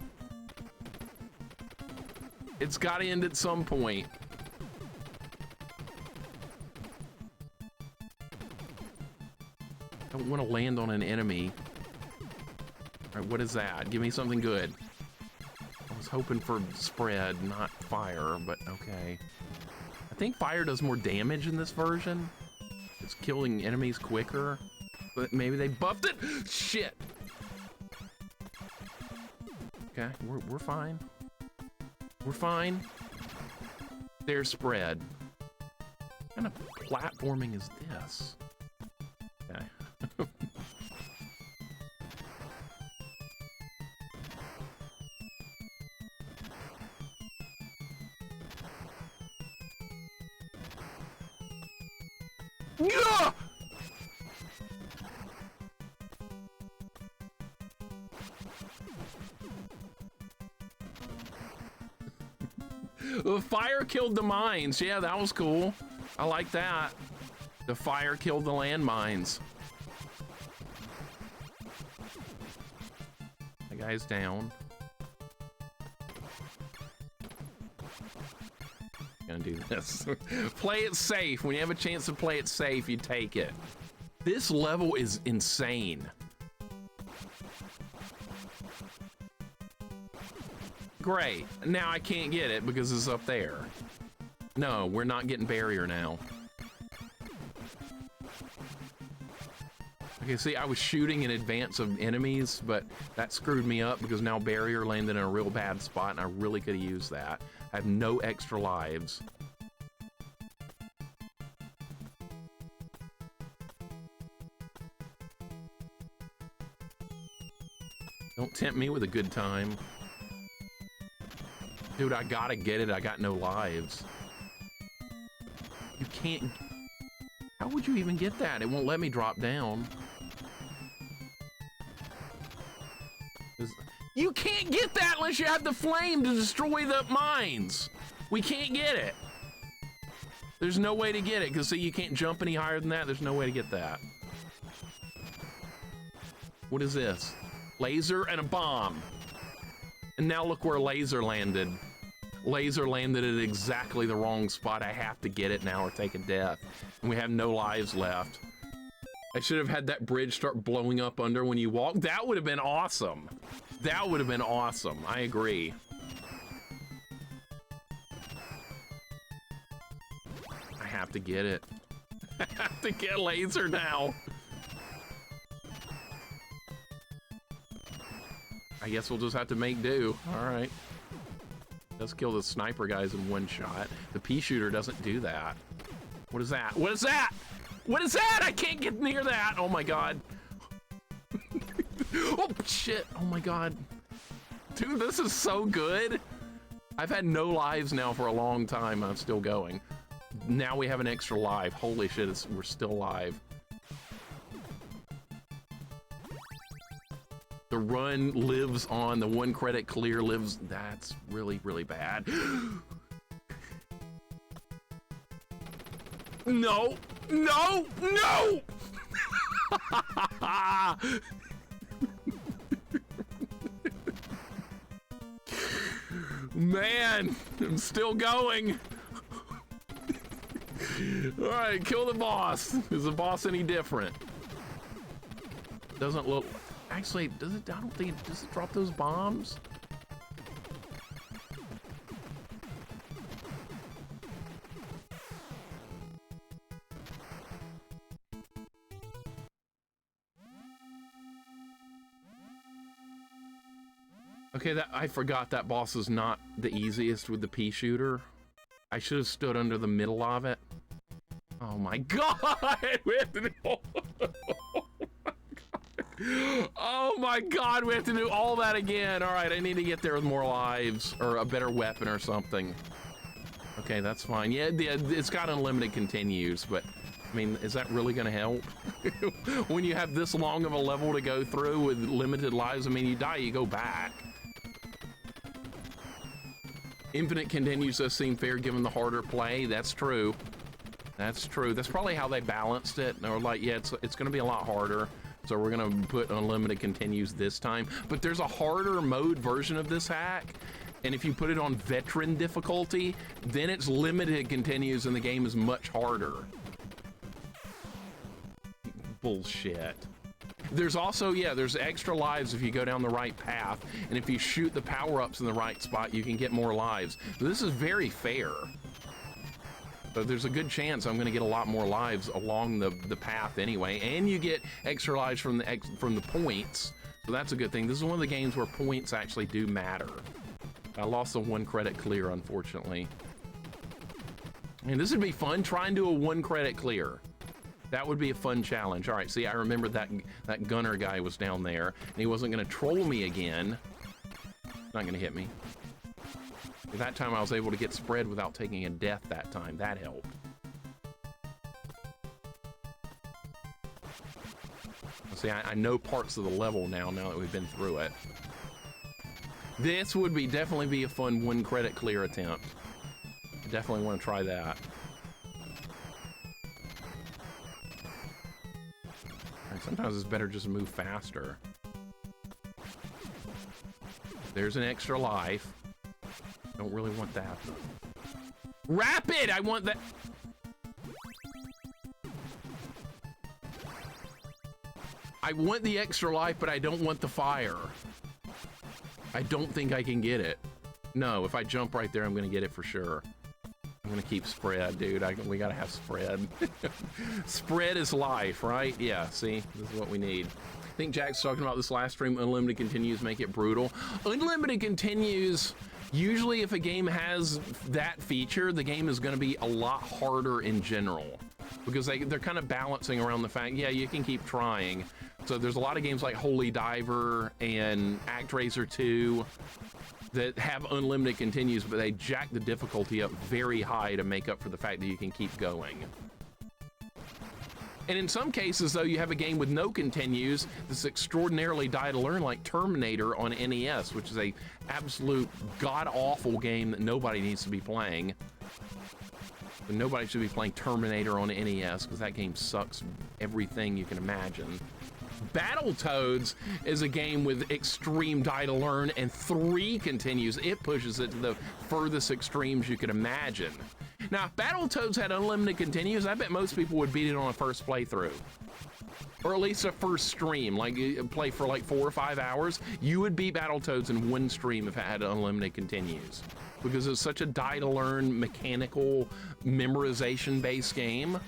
It's got to end at some point. I don't want to land on an enemy. All right, what is that? Give me something good. I was hoping for spread, not fire, but okay. I think fire does more damage in this version. It's killing enemies quicker, but maybe they buffed it. Shit. Okay, we're fine. We're fine. There's spread. What kind of platforming is this? Okay. Gah! The fire killed the mines. Yeah, that was cool. I like that. The fire killed the landmines. The guy's down. Gonna do this. Play it safe. When you have a chance to play it safe, you take it. This level is insane. Great. Now I can't get it because it's up there. No, we're not getting barrier now. Okay, see, I was shooting in advance of enemies, but that screwed me up because now barrier landed in a real bad spot, and I really could have used that. I have no extra lives. Don't tempt me with a good time. Dude, I gotta get it. I got no lives. You can't... How would you even get that? It won't let me drop down. You can't get that unless you have the flame to destroy the mines. We can't get it. There's no way to get it, because see, you can't jump any higher than that. There's no way to get that. What is this? Laser and a bomb. And now look where laser landed. Laser landed at exactly the wrong spot. I have to get it now or take a death. And we have no lives left. I should have had that bridge start blowing up under when you walk. That would have been awesome. That would have been awesome. I agree. I have to get it. I have to get laser now. I guess we'll just have to make do. All right. Let's kill the sniper guys in one shot. The pea shooter doesn't do that. What is that? What is that? What is that? I can't get near that. Oh my god. Oh shit. Oh my god. Dude, this is so good. I've had no lives now for a long time. I'm still going. Now we have an extra life. Holy shit, we're still alive. The run lives on. The 1 credit clear lives. That's really, really bad. No, no, no! Man, I'm still going. All right, kill the boss. Is the boss any different? Doesn't look... Actually, does it? I don't think it... Does it drop those bombs? Okay, I forgot that boss is not the easiest with the pea shooter. I should have stood under the middle of it. Oh my god! Oh my god, we have to do all that again. All right, I need to get there with more lives or a better weapon or something. Okay, that's fine. Yeah, it's got unlimited continues, but I mean, is that really gonna help? When you have this long of a level to go through with limited lives, I mean, you die, you go back. Infinite continues does seem fair given the harder play. That's true. That's true. That's probably how they balanced it. They were like, yeah, it's gonna be a lot harder. So we're gonna put unlimited continues this time. But there's a harder mode version of this hack. And if you put it on veteran difficulty, then it's limited continues and the game is much harder. Bullshit. There's also, yeah, there's extra lives if you go down the right path. And if you shoot the power-ups in the right spot, you can get more lives. This is very fair. But there's a good chance I'm gonna get a lot more lives along the path anyway. And you get extra lives from the points. So that's a good thing. This is one of the games where points actually do matter. I lost the 1 credit clear, unfortunately. And this would be fun. Try and do a 1 credit clear. That would be a fun challenge. All right, see, I remember that gunner guy was down there, and he wasn't going to troll me again. Not going to hit me. That time I was able to get spread without taking a death that time. That helped. See, I know parts of the level now that we've been through it. This would definitely be a fun 1 credit clear attempt. I definitely want to try that. Sometimes it's better just to move faster. There's an extra life. Don't really want that. Rapid! I want that. I want the extra life, but I don't want the fire. I don't think I can get it. No, if I jump right there, I'm gonna get it for sure. I'm gonna keep spread, dude. We gotta have spread. Spread is life, right? Yeah, see, this is what we need. I think Jack's talking about this last stream. Unlimited continues make it brutal. Unlimited continues, usually if a game has that feature, the game is gonna be a lot harder in general. Because they're kind of balancing around the fact, yeah, you can keep trying. So there's a lot of games like Holy Diver and ActRaiser 2 that have unlimited continues, but they jack the difficulty up very high to make up for the fact that you can keep going. And in some cases, though, you have a game with no continues that's extraordinarily die to learn, like Terminator on NES, which is a absolute god-awful game that nobody needs to be playing. But nobody should be playing Terminator on NES because that game sucks everything you can imagine. Battletoads is a game with extreme die to learn and 3 continues. It pushes it to the furthest extremes you can imagine. Now, if Battletoads had unlimited continues, I bet most people would beat it on a first playthrough. Or at least a first stream, like play for like 4 or 5 hours. You would beat Battletoads in 1 stream if it had unlimited continues. Because it's such a die to learn, mechanical, memorization based game.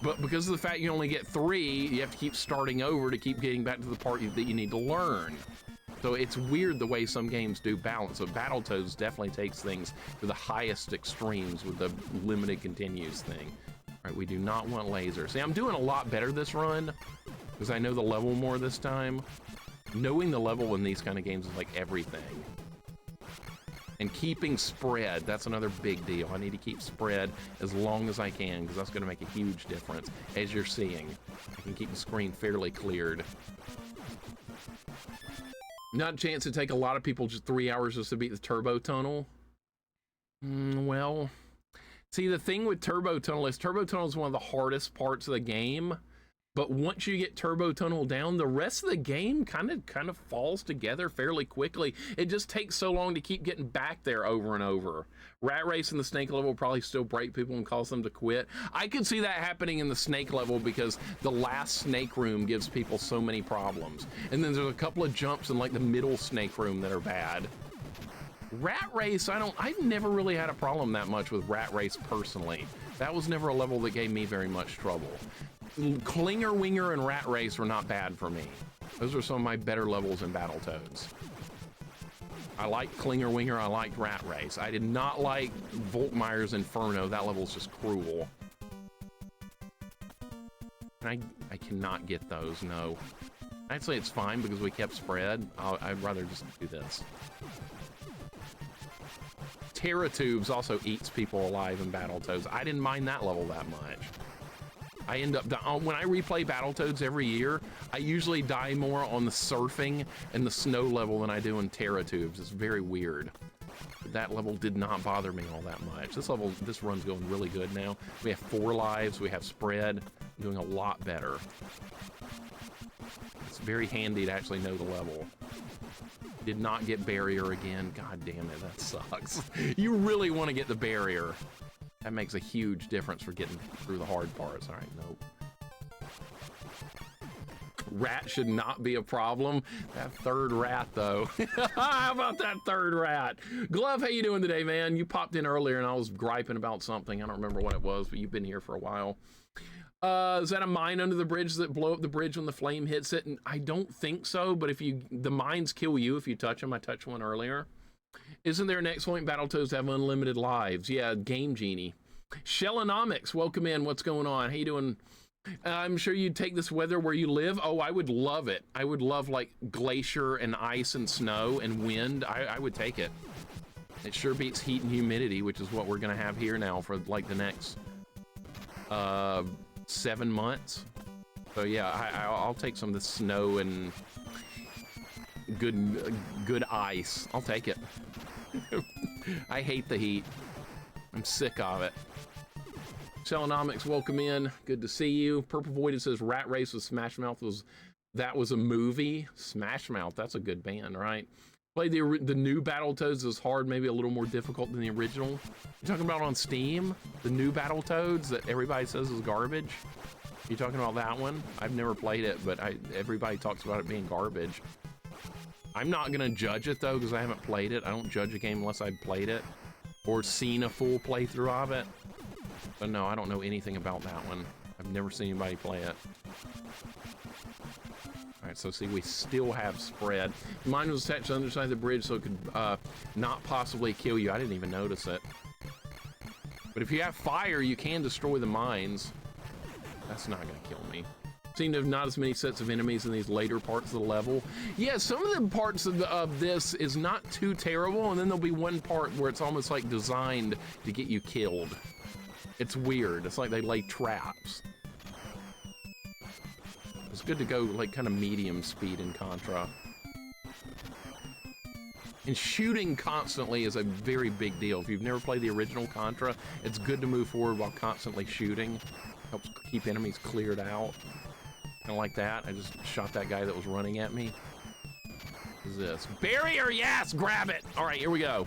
But because of the fact you only get 3, you have to keep starting over to keep getting back to the part that you need to learn. So it's weird the way some games do balance. So Battletoads definitely takes things to the highest extremes with the limited continues thing. All right, we do not want laser. See, I'm doing a lot better this run because I know the level more this time. Knowing the level in these kind of games is like everything. And keeping spread, that's another big deal. I need to keep spread as long as I can because that's going to make a huge difference. As you're seeing, I can keep the screen fairly cleared. Not a chance to take a lot of people just 3 hours just to beat the turbo tunnel. Well, see, the thing with turbo tunnel is one of the hardest parts of the game. But once you get turbo tunnel down, the rest of the game kind of falls together fairly quickly. It just takes so long to keep getting back there over and over. Rat Race and the snake level will probably still break people and cause them to quit. I could see that happening in the snake level because the last snake room gives people so many problems. And then there's a couple of jumps in like the middle snake room that are bad. Rat Race, I've never really had a problem that much with Rat Race personally. That was never a level that gave me very much trouble. Clinger Winger and Rat Race were not bad for me. Those are some of my better levels in Battletoads. I liked Clinger Winger, I liked Rat Race. I did not like Volkmeyer's Inferno, that level's just cruel. I cannot get those, no. Actually, it's fine because we kept spread. I'd rather just do this. Terratubes also eats people alive in Battletoads. I didn't mind that level that much. I end up, when I replay Battletoads every year, I usually die more on the surfing and the snow level than I do in Terratubes. It's very weird. But that level did not bother me all that much. This run's going really good now. We have 4 lives, we have spread, I'm doing a lot better. It's very handy to actually know the level. Did not get barrier again. God damn it, that sucks. You really want to get the barrier. That makes a huge difference for getting through the hard parts. All right, nope. Rat should not be a problem. That third rat, though. How about that third rat? Glove, how you doing today, man? You popped in earlier and I was griping about something. I don't remember what it was, but you've been here for a while. Is that a mine under the bridge that blow up the bridge when the flame hits it? And I don't think so, but the mines kill you if you touch them. I touched one earlier. Isn't there an exploit in Battletoads to have unlimited lives? Yeah, Game Genie. Shellonomics, welcome in. What's going on? How you doing? I'm sure you'd take this weather where you live. Oh, I would love it. I would love like glacier and ice and snow and wind. I would take it. It sure beats heat and humidity, which is what we're gonna have here now for like the next 7 months. So yeah, I'll take some of the snow and good ice. I'll take it. I hate the heat. I'm sick of it. Shellonomics, welcome in. Good to see you. Purple Voided says Rat Race with Smash Mouth was a movie. Smash Mouth, that's a good band, right? Played the new Battletoads is hard, maybe a little more difficult than the original. You're talking about on Steam? The new Battletoads that everybody says is garbage? You talking about that one? I've never played it, but everybody talks about it being garbage. I'm not gonna judge it though, because I haven't played it. I don't judge a game unless I've played it or seen a full playthrough of it. But no, I don't know anything about that one. I've never seen anybody play it. All right, so see, we still have spread. Mine was attached to the underside of the bridge, so it could not possibly kill you. I didn't even notice it. But if you have fire, you can destroy the mines. That's not gonna kill me. Seem to have not as many sets of enemies in these later parts of the level. Yeah, some of the parts of this is not too terrible, and then there'll be one part where it's almost like designed to get you killed. It's weird. It's like they lay traps. It's good to go like kind of medium speed in Contra. And shooting constantly is a very big deal. If you've never played the original Contra, it's good to move forward while constantly shooting. Helps keep enemies cleared out. Kind of like that. I just shot that guy that was running at me. What is this? Barrier, yes! Grab it! All right, here we go.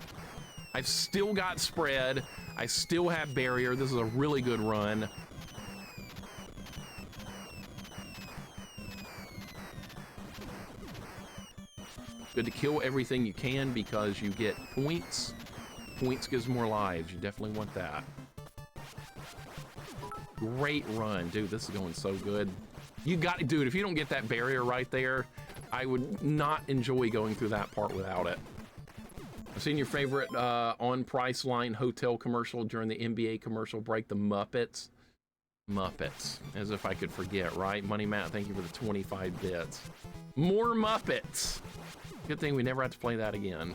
I've still got spread. I still have barrier. This is a really good run. Good to kill everything you can because you get points. Points gives more lives. You definitely want that. Great run. Dude, this is going so good. You got it, dude. If you don't get that barrier right there, I would not enjoy going through that part without it. I've seen your favorite on Priceline hotel commercial during the NBA commercial break, the Muppets. Muppets, as if I could forget, right? Money Matt, thank you for the 25 bits. More Muppets. Good thing we never have to play that again.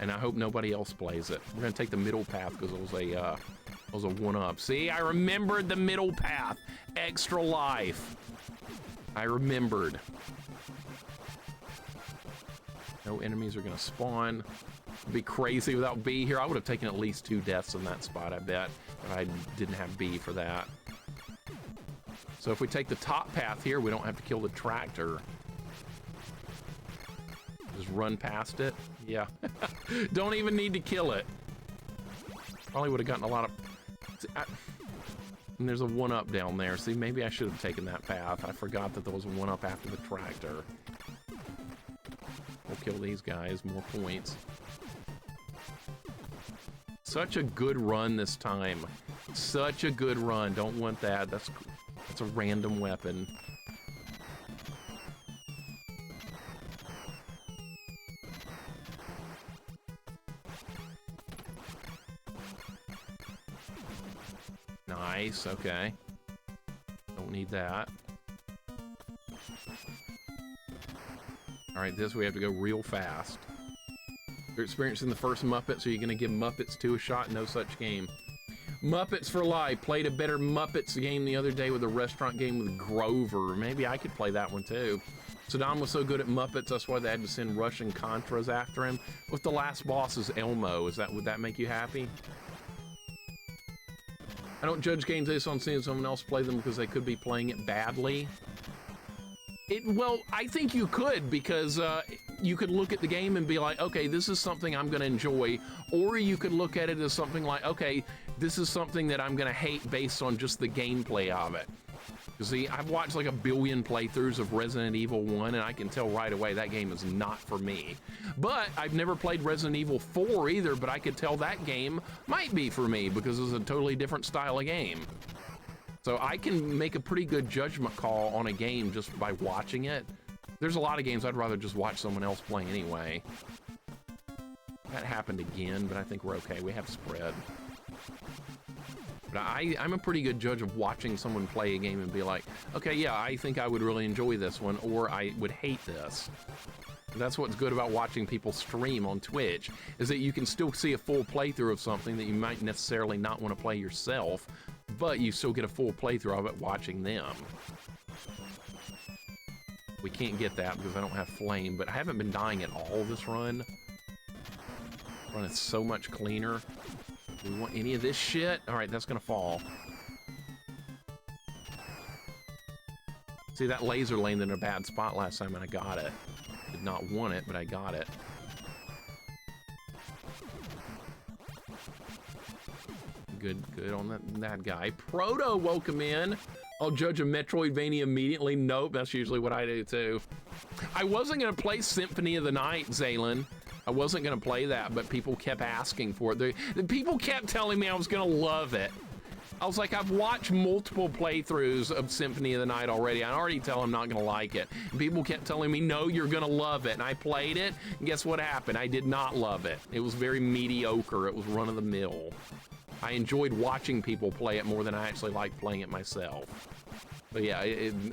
And I hope nobody else plays it. We're gonna take the middle path because it was a one-up. See, I remembered the middle path. Extra life. I remembered. No enemies are gonna spawn. It'd be crazy without B here. I would have taken at least 2 deaths in that spot, I bet, if I didn't have B for that. So if we take the top path here, we don't have to kill the tractor. Just run past it. Yeah. Don't even need to kill it. Probably would have gotten a lot of... And there's a 1-up down there. See, maybe I should have taken that path. I forgot that there was a 1-up after the tractor. We'll kill these guys. More points. Such a good run this time. Such a good run. Don't want that. That's a random weapon. Nice, okay. Don't need that. Alright, this we have to go real fast. You're experiencing the first Muppet, so you're gonna give Muppets 2 a shot? No such game. Muppets for Life. Played a better Muppets game the other day with a restaurant game with Grover. Maybe I could play that one too. Saddam was so good at Muppets, that's why they had to send Russian Contras after him. With the last boss is Elmo. Would that make you happy? I don't judge games based on seeing someone else play them because they could be playing it badly. Well, I think you could, because you could look at the game and be like, okay, this is something I'm going to enjoy. Or you could look at it as something like, okay, this is something that I'm going to hate based on just the gameplay of it. You see, I've watched like 1 billion playthroughs of Resident Evil 1, and I can tell right away that game is not for me. But I've never played Resident Evil 4 either, but I could tell that game might be for me because it's a totally different style of game. So I can make a pretty good judgment call on a game just by watching it. There's a lot of games I'd rather just watch someone else play anyway. That happened again, but I think we're okay. We have spread. But I'm a pretty good judge of watching someone play a game and be like, okay, yeah, I think I would really enjoy this one, or I would hate this. And that's what's good about watching people stream on Twitch, is that you can still see a full playthrough of something that you might necessarily not want to play yourself, but you still get a full playthrough of it watching them. We can't get that because I don't have flame, but I haven't been dying at all this run. Run is so much cleaner. Do we want any of this shit? All right, that's gonna fall. See, that laser landed in a bad spot last time and I got it. Did not want it, but I got it. Good on that guy. Proto, welcome in. I'll judge a Metroidvania immediately. Nope, that's usually what I do too. I wasn't gonna play Symphony of the Night, Zaylin. I wasn't gonna play that, but people kept asking for it. The people kept telling me I was gonna love it. I was like, I've watched multiple playthroughs of Symphony of the Night already. I already tell I'm not gonna like it. And people kept telling me, no, you're gonna love it. And I played it, and guess what happened? I did not love it. It was very mediocre. It was run of the mill. I enjoyed watching people play it more than I actually liked playing it myself. But yeah,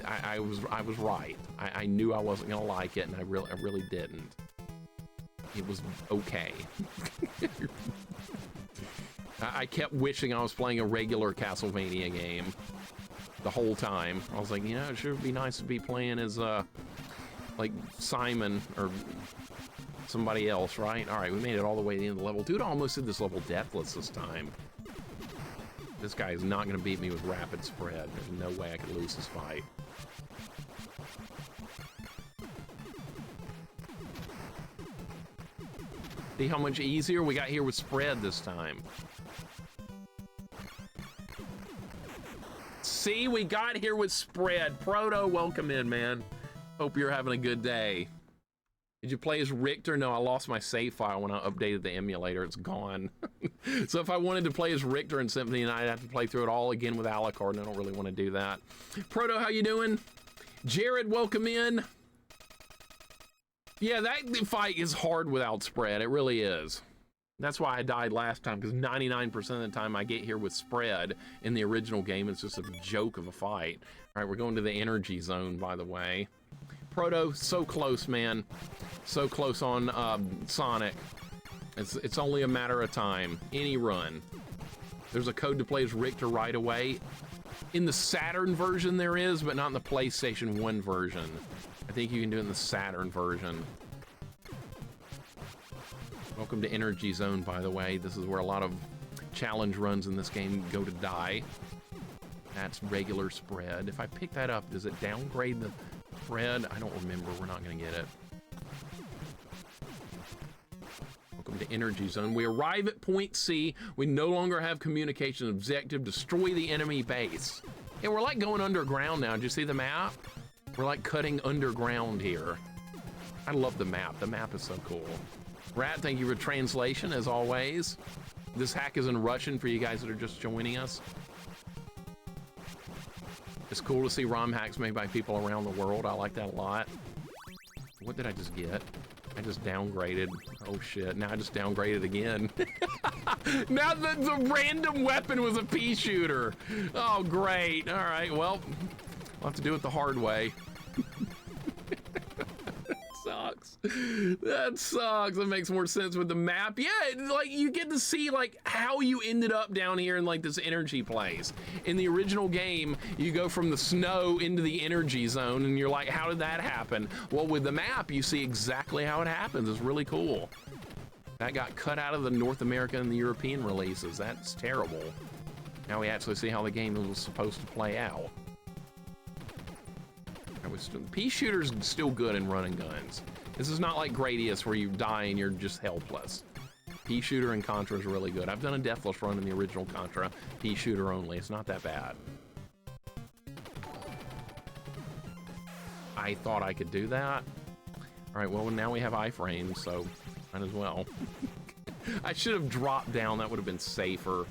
I was right. I knew I wasn't gonna like it, and I really didn't. It was okay. I kept wishing I was playing a regular Castlevania game the whole time. I was like, you know, it sure would be nice to be playing as like Simon or somebody else, right? All right, we made it all the way to the end of the level. Dude, I almost did this level deathless this time. This guy is not going to beat me with rapid spread. There's no way I could lose this fight. See how much easier we got here with spread this time. See, we got here with spread. Proto, welcome in, man. Hope you're having a good day. Did you play as Richter? No, I lost my save file when I updated the emulator. It's gone. So if I wanted to play as Richter in Symphony, I'd have to play through it all again with Alucard, and I don't really want to do that. Proto, how you doing? Jared, welcome in. Yeah, that fight is hard without spread. It really is. That's why I died last time, because 99% of the time I get here with spread in the original game, it's just a joke of a fight. All right, we're going to the energy zone, by the way. Proto, so close, man. So close on Sonic. It's only a matter of time. Any run. There's a code to play as Richter right away. In the Saturn version there is, but not in the PlayStation 1 version. I think you can do it in the Saturn version. Welcome to Energy Zone, by the way. This is where a lot of challenge runs in this game go to die. That's regular spread. If I pick that up, does it downgrade the spread? I don't remember. We're not going to get it. Welcome to Energy Zone. We arrive at Point C. We no longer have communication. Objective, destroy the enemy base. Yeah, we're like going underground now. Did you see the map? We're like cutting underground here. I love the map. The map is so cool. Rat, thank you for translation, as always. This hack is in Russian for you guys that are just joining us. It's cool to see ROM hacks made by people around the world. I like that a lot. What did I just get? I just downgraded. Oh shit, now I just downgraded again. Now the random weapon was a pea shooter. Oh great, all right, well, I'll have to do it the hard way. Sucks. That sucks. That makes more sense with the map. Yeah, like you get to see like how you ended up down here in like this energy place. In the original game, you go from the snow into the energy zone and you're like, how did that happen? Well, with the map, you see exactly how it happens. It's really cool. That got cut out of the North American and the European releases. That's terrible. Now we actually see how the game was supposed to play out. Pea shooter's still good in running guns. This is not like Gradius where you die and you're just helpless. Pea shooter and Contra is really good. I've done a deathless run in the original Contra. Pea shooter only. It's not that bad. I thought I could do that. All right, well, now we have iframes, so might as well. I should have dropped down. That would have been safer.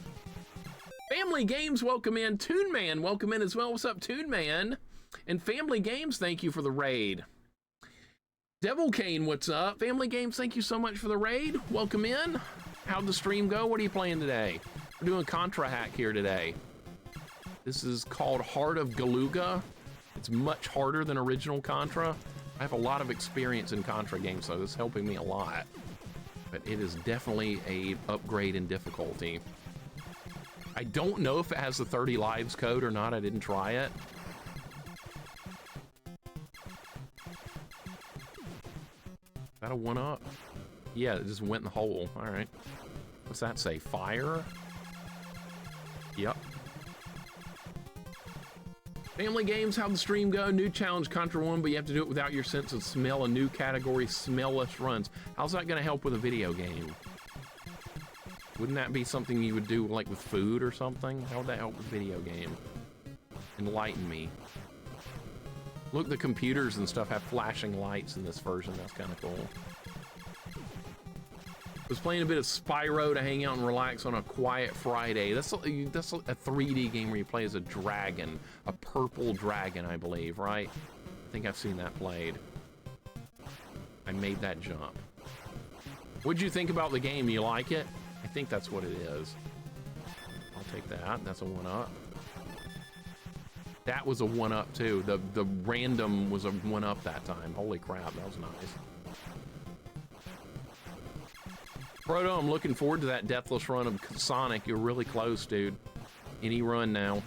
Family Games, welcome in. Toon Man, welcome in as well. What's up, Toon Man? And Family Games, thank you for the raid. Devil Cane, what's up? Family Games, thank you so much for the raid. Welcome in. How'd the stream go? What are you playing today? We're doing Contra Hack here today. This is called Heart of Galuga. It's much harder than original Contra. I have a lot of experience in Contra games, so this is helping me a lot. But it is definitely a upgrade in difficulty. I don't know if it has the 30 lives code or not. I didn't try it. Is that a 1-up? Yeah, it just went in the hole. All right. What's that say? Fire? Yep. Family games, how'd the stream go? New challenge, Contra 1, but you have to do it without your sense of smell. A new category, smellless runs. How's that gonna help with a video game? Wouldn't that be something you would do like with food or something? How would that help with video game? Enlighten me. Look, the computers and stuff have flashing lights in this version. That's kind of cool. Was playing a bit of Spyro to hang out and relax on a quiet Friday. That's a 3D game where you play as a dragon, a purple dragon, I believe, right? I think I've seen that played. I made that jump. What'd you think about the game? You like it? I think that's what it is. I'll take that. That's a 1-up. That was a 1-up too. The random was a 1-up that time. Holy crap, that was nice. Proto, I'm looking forward to that deathless run of Sonic. You're really close, dude. Any run now.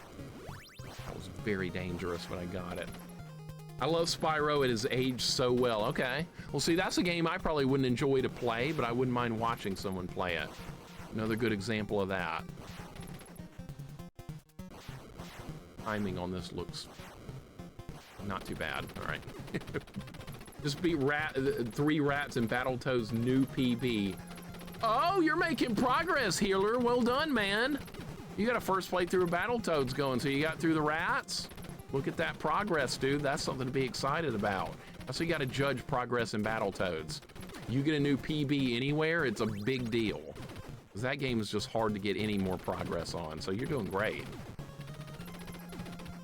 That was very dangerous, but I got it. I love Spyro. It has aged so well. Okay. Well, see, that's a game I probably wouldn't enjoy to play, but I wouldn't mind watching someone play it. Another good example of that. Timing on this looks not too bad. All right. Just beat 3 rats in Battletoads new PB. Oh, you're making progress, Healer. Well done, man. You got a first playthrough of Battletoads going, so you got through the rats? Look at that progress, dude. That's something to be excited about. That's what you got to judge progress in Battletoads. You get a new PB anywhere, it's a big deal. Because that game is just hard to get any more progress on, so you're doing great.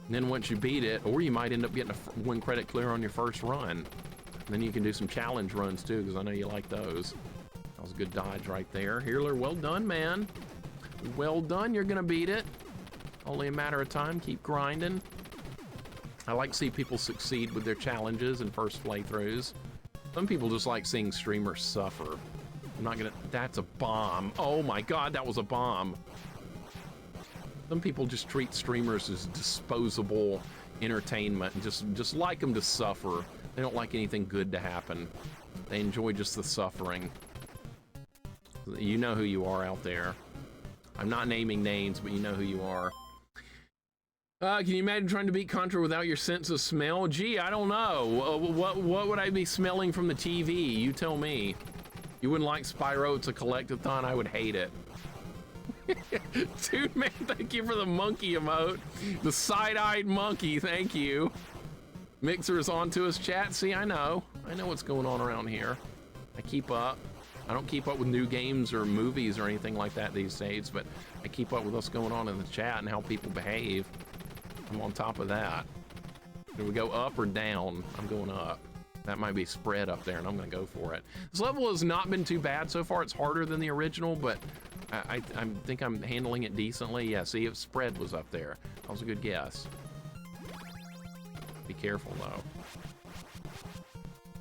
And then once you beat it, or you might end up getting a 1 credit clear on your first run. And then you can do some challenge runs too, because I know you like those. That was a good dodge right there. Healer, well done, man. Well done, you're gonna beat it. Only a matter of time, keep grinding. I like to see people succeed with their challenges and first playthroughs. Some people just like seeing streamers suffer. I'm not gonna, that's a bomb. Oh my God, that was a bomb. Some people just treat streamers as disposable entertainment and just like them to suffer. They don't like anything good to happen. They enjoy just the suffering. You know who you are out there. I'm not naming names, but you know who you are. Can you imagine trying to beat Contra without your sense of smell? Gee, I don't know. What would I be smelling from the TV? You tell me. You wouldn't like Spyro, it's a collectathon, I would hate it. Dude, man, thank you for the monkey emote. The side-eyed monkey, thank you. Mixer is on to us, chat. See, I know what's going on around here. I keep up. I don't keep up with new games or movies or anything like that these days, but I keep up with what's going on in the chat and how people behave. I'm on top of that. Do we go up or down? I'm going up. That might be spread up there, and I'm gonna go for it. This level has not been too bad so far. It's harder than the original, but I think I'm handling it decently. Yeah, see, if spread was up there. That was a good guess. Be careful, though.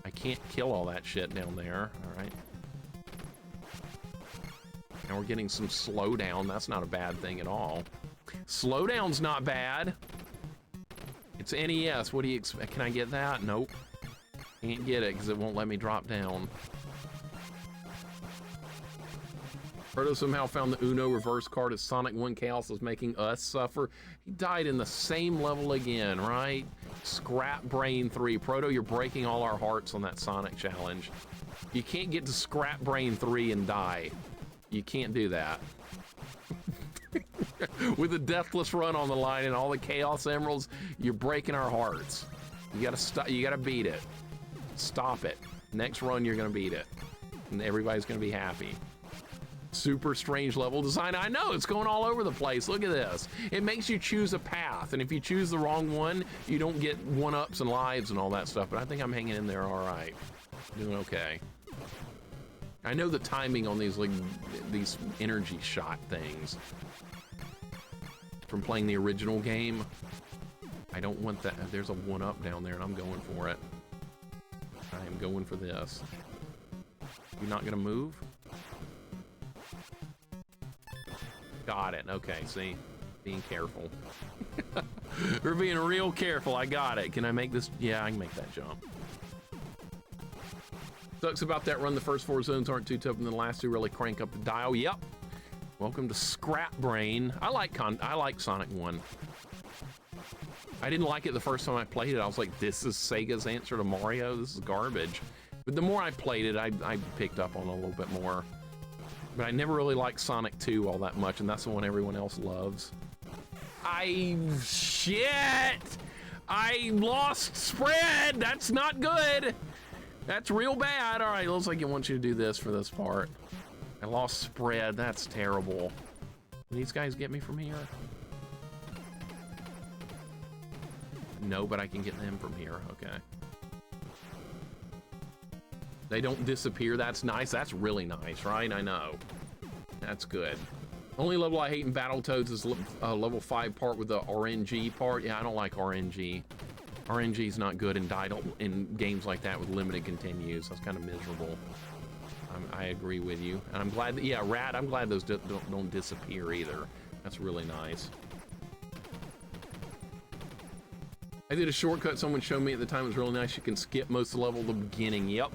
I can't kill all that shit down there. All right. And we're getting some slowdown. That's not a bad thing at all. Slowdown's not bad. It's NES. What do you expect? Can I get that? Nope. Can't get it because it won't let me drop down. Proto somehow found the Uno reverse card as Sonic 1 Chaos is making us suffer. He died in the same level again, right? Scrap Brain 3. Proto, you're breaking all our hearts on that Sonic challenge. You can't get to Scrap Brain 3 and die. You can't do that. With the deathless run on the line and all the Chaos Emeralds, you're breaking our hearts. You gotta stop. You gotta beat it. Stop it. Next run, you're gonna beat it, and everybody's gonna be happy. Super strange level design. I know, it's going all over the place. Look at this. It makes you choose a path, and if you choose the wrong one, you don't get 1-ups and lives and all that stuff, but I think I'm hanging in there all right. Doing okay. I know the timing on these, like, these energy shot things from playing the original game. I don't want that. There's a 1-up down there, and I'm going for it. I am going for this. You're not gonna move? Got it. Okay, see? Being careful. We're being real careful. I got it. Can I make this? Yeah, I can make that jump. Sucks about that run. The first 4 zones aren't too tough, and the last 2 really crank up the dial. Yep. Welcome to Scrap Brain. I like Sonic 1. I didn't like it the first time I played it. I was like, this is Sega's answer to Mario. This is garbage. But the more I played it, I picked up on it a little bit more. But I never really liked Sonic 2 all that much, and that's the one everyone else loves. Shit! I lost spread! That's not good! That's real bad. All right, looks like it wants you to do this for this part. I lost spread. That's terrible. Can these guys get me from here? No, but I can get them from here. Okay. They don't disappear. That's nice. That's really nice, right? I know. That's good. Only level I hate in Battletoads is level 5 part with the RNG part. Yeah, I don't like RNG. RNG is not good in games like that with limited continues. That's kind of miserable. I agree with you. And I'm glad that, yeah, Rad, I'm glad those don't disappear either. That's really nice. I did a shortcut someone showed me at the time. It was really nice. You can skip most of the level at the beginning. Yep.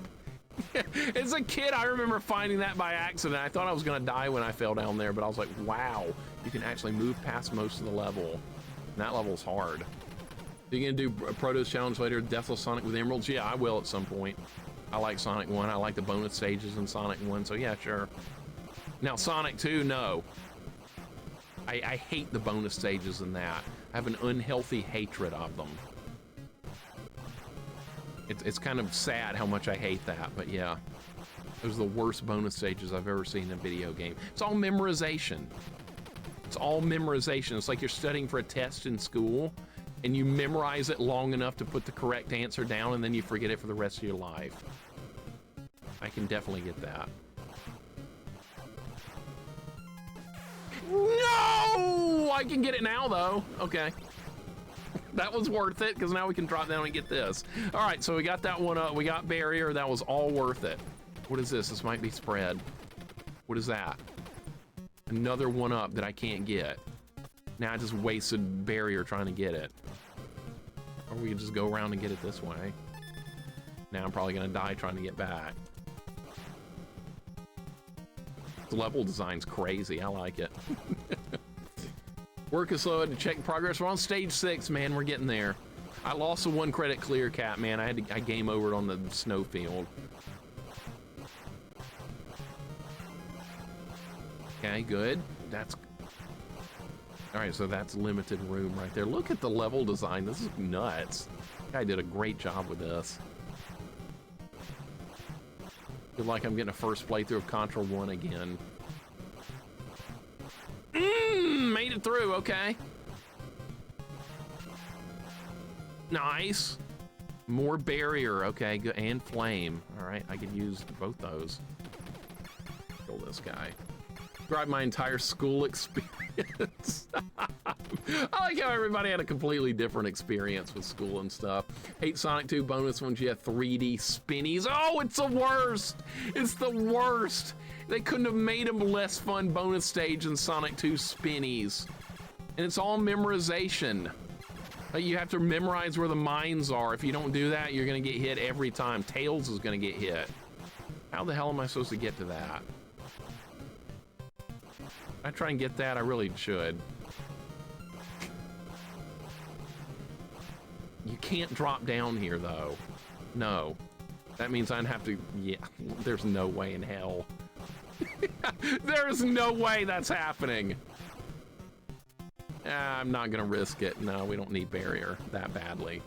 As a kid, I remember finding that by accident. I thought I was going to die when I fell down there, but I was like, wow, you can actually move past most of the level. And that level's hard. Are you going to do a Proto's Challenge later, Deathless Sonic with Emeralds? Yeah, I will at some point. I like Sonic 1. I like the bonus stages in Sonic 1, so yeah, sure. Now, Sonic 2, no. I hate the bonus stages in that. I have an unhealthy hatred of them. It's kind of sad how much I hate that, but yeah. Those are the worst bonus stages I've ever seen in a video game. It's all memorization. It's all memorization. It's like you're studying for a test in school, and you memorize it long enough to put the correct answer down, and then you forget it for the rest of your life. I can definitely get that. No! I can get it now, though. Okay. That was worth it, because now we can drop down and get this. All right, so we got that one up. We got barrier. That was all worth it. What is this? This might be spread. What is that? Another one up that I can't get. Now I just wasted barrier trying to get it. Or we can just go around and get it this way. Now I'm probably going to die trying to get back. The level design's crazy. I like it. Work is slow to check progress. We're on stage 6, man. We're getting there. I lost a 1 credit clear cap, man. I game overed on the snowfield. Okay, good. That's all right. So that's limited room right there. Look at the level design. This is nuts. Guy did a great job with this. Feel like I'm getting a first playthrough of Contra 1 again. Made it through, okay. Nice. More barrier, okay, good. And flame. All right, I could use both those. Kill this guy. Describe my entire school experience. I like how everybody had a completely different experience with school and stuff. Hate Sonic 2 bonus ones, you have 3D spinnies. Oh, it's the worst. It's the worst. They couldn't have made them less fun bonus stage than Sonic 2 spinnies. And it's all memorization. Like, you have to memorize where the mines are. If you don't do that, you're gonna get hit every time. Tails is gonna get hit. How the hell am I supposed to get to that? If I try and get that, I really should. You can't drop down here, though. No. That means I'd have to... Yeah, there's no way in hell. There's no way that's happening. I'm not gonna risk it. No, we don't need barrier that badly.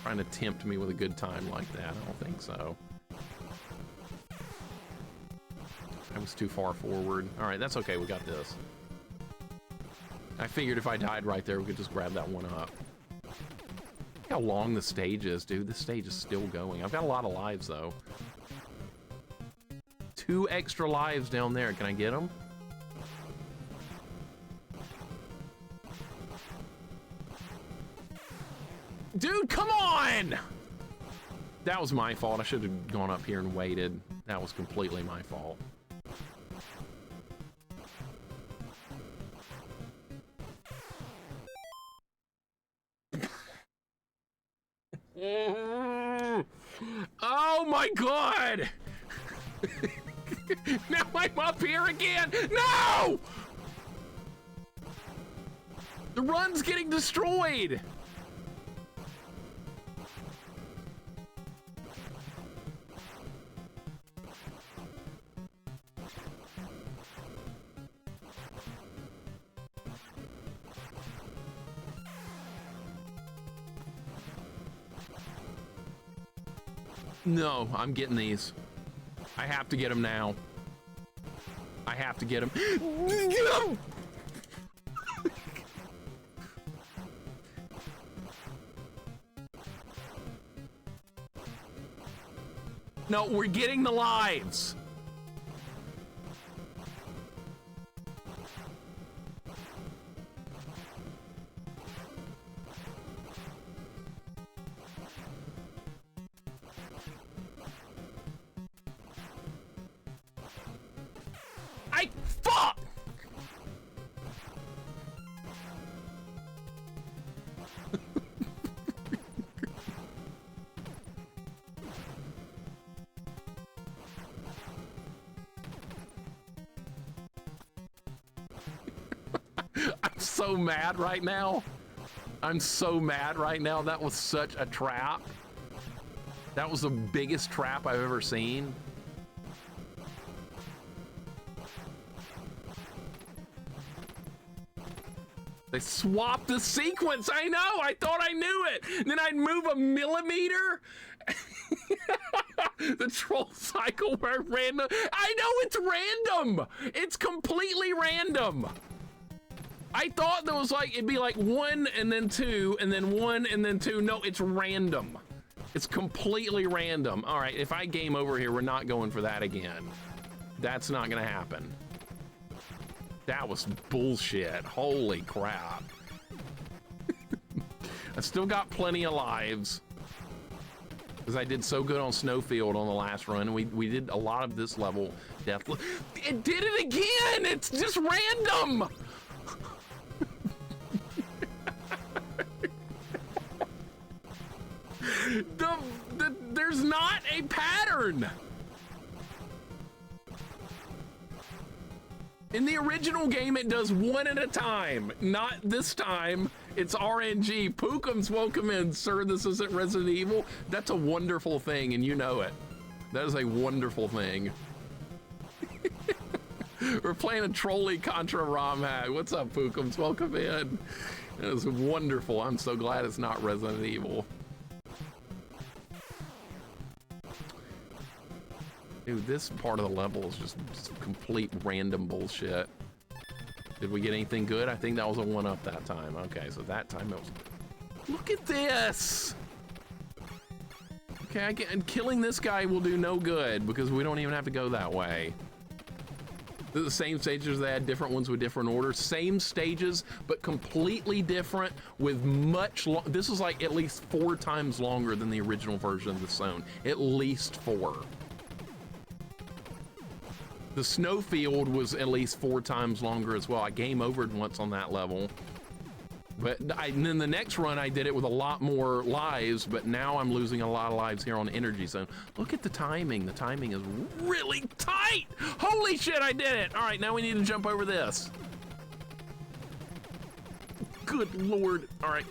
Trying to tempt me with a good time like that. I don't think so. I was too far forward. All right, that's okay. We got this. I figured if I died right there, we could just grab that one up. how long the stage is, dude. This stage is still going. I've got a lot of lives, though. 2 extra lives down there. Can I get them? Dude, come on! That was my fault. I should have gone up here and waited. That was completely my fault. Oh my god! Now I'm up here again! No! The run's getting destroyed! No, I'm getting these. I have to get them now. I have to get them. No, we're getting the lives. Fuck! I'm so mad right now. I'm so mad right now. That was such a trap. That was the biggest trap I've ever seen. They swapped the sequence. I know. I thought I knew it. Then I'd move a millimeter. The troll cycle where random. I know it's random. It's completely random. I thought there was like, it'd be like 1 and then 2 and then 1 and then 2. No, it's random. It's completely random. All right, if I game over here, we're not going for that again. That's not gonna happen. That was bullshit. Holy crap. I still got plenty of lives because I did so good on Snowfield on the last run. We did a lot of this level death. It did it again. It's just random. There's not a pattern. In the original game, it does 1 at a time. Not this time. It's RNG. Pookums, welcome in, sir. This isn't Resident Evil. That's a wonderful thing, and you know it. That is a wonderful thing. We're playing a trolley Contra romhack. What's up, Pookums? Welcome in. That is wonderful. I'm so glad it's not Resident Evil. Dude, this part of the level is just complete random bullshit. Did we get anything good? I think that was a 1-up that time. Okay, so that time it was... Look at this! Okay, killing this guy will do no good because we don't even have to go that way. They're the same stages. They had different ones with different orders. Same stages, but completely different with much... This is like at least 4 times longer than the original version of the zone. At least 4. The Snowfield was at least 4 times longer as well. I game overed once on that level. But and then the next run, I did it with a lot more lives, but now I'm losing a lot of lives here on the Energy Zone. Look at the timing. The timing is really tight. Holy shit, I did it. All right, now we need to jump over this. Good Lord. All right.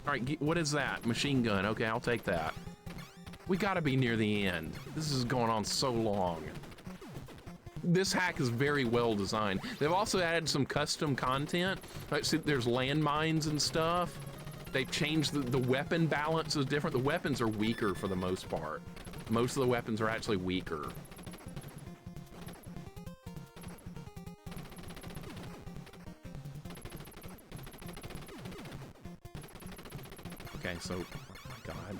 All right, what is that? Machine gun. Okay, I'll take that. We gotta be near the end. This is going on so long. This hack is very well designed. They've also added some custom content. Like, see, there's landmines and stuff. They've changed the weapon balance is different. The weapons are weaker for the most part. Most of the weapons are actually weaker. so, oh my God.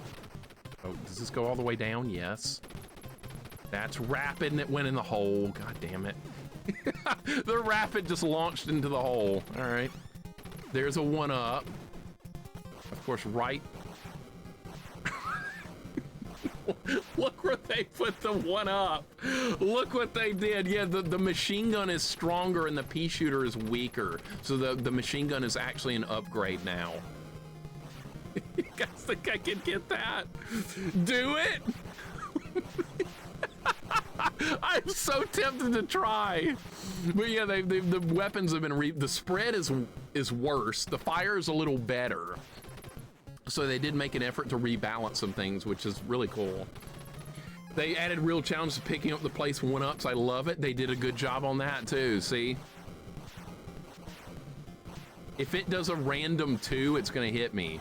Oh, does this go all the way down? Yes. That's rapid and it went in the hole. God damn it. The rapid just launched into the hole. All right. There's a 1-up. Of course, right. Look where they put the 1-up. Look what they did. Yeah, the machine gun is stronger and the pea shooter is weaker. So the machine gun is actually an upgrade now. You guys think I can get that? Do it? I'm so tempted to try. But yeah, the weapons have been the spread is worse. The fire is a little better. So they did make an effort to rebalance some things, which is really cool. They added real challenges to picking up the place 1-ups. I love it. They did a good job on that too, see? If it does a random 2, it's gonna hit me.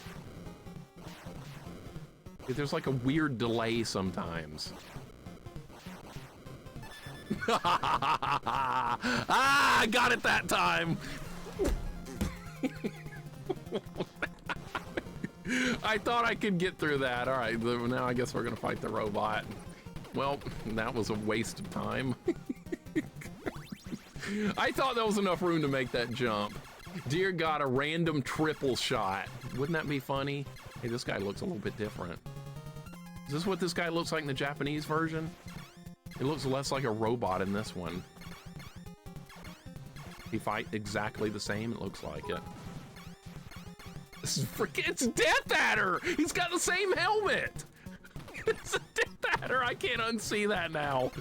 There's like a weird delay sometimes. I got it that time. I thought I could get through that. All right, now I guess we're gonna fight the robot. Well, that was a waste of time. I thought there was enough room to make that jump. Dear God, a random triple shot. Wouldn't that be funny? Hey, this guy looks a little bit different. Is this what this guy looks like in the Japanese version? It looks less like a robot in this one. He fight exactly the same, it looks like it. This is freaking, it's Death Adder! He's got the same helmet! It's a Death Adder, I can't unsee that now.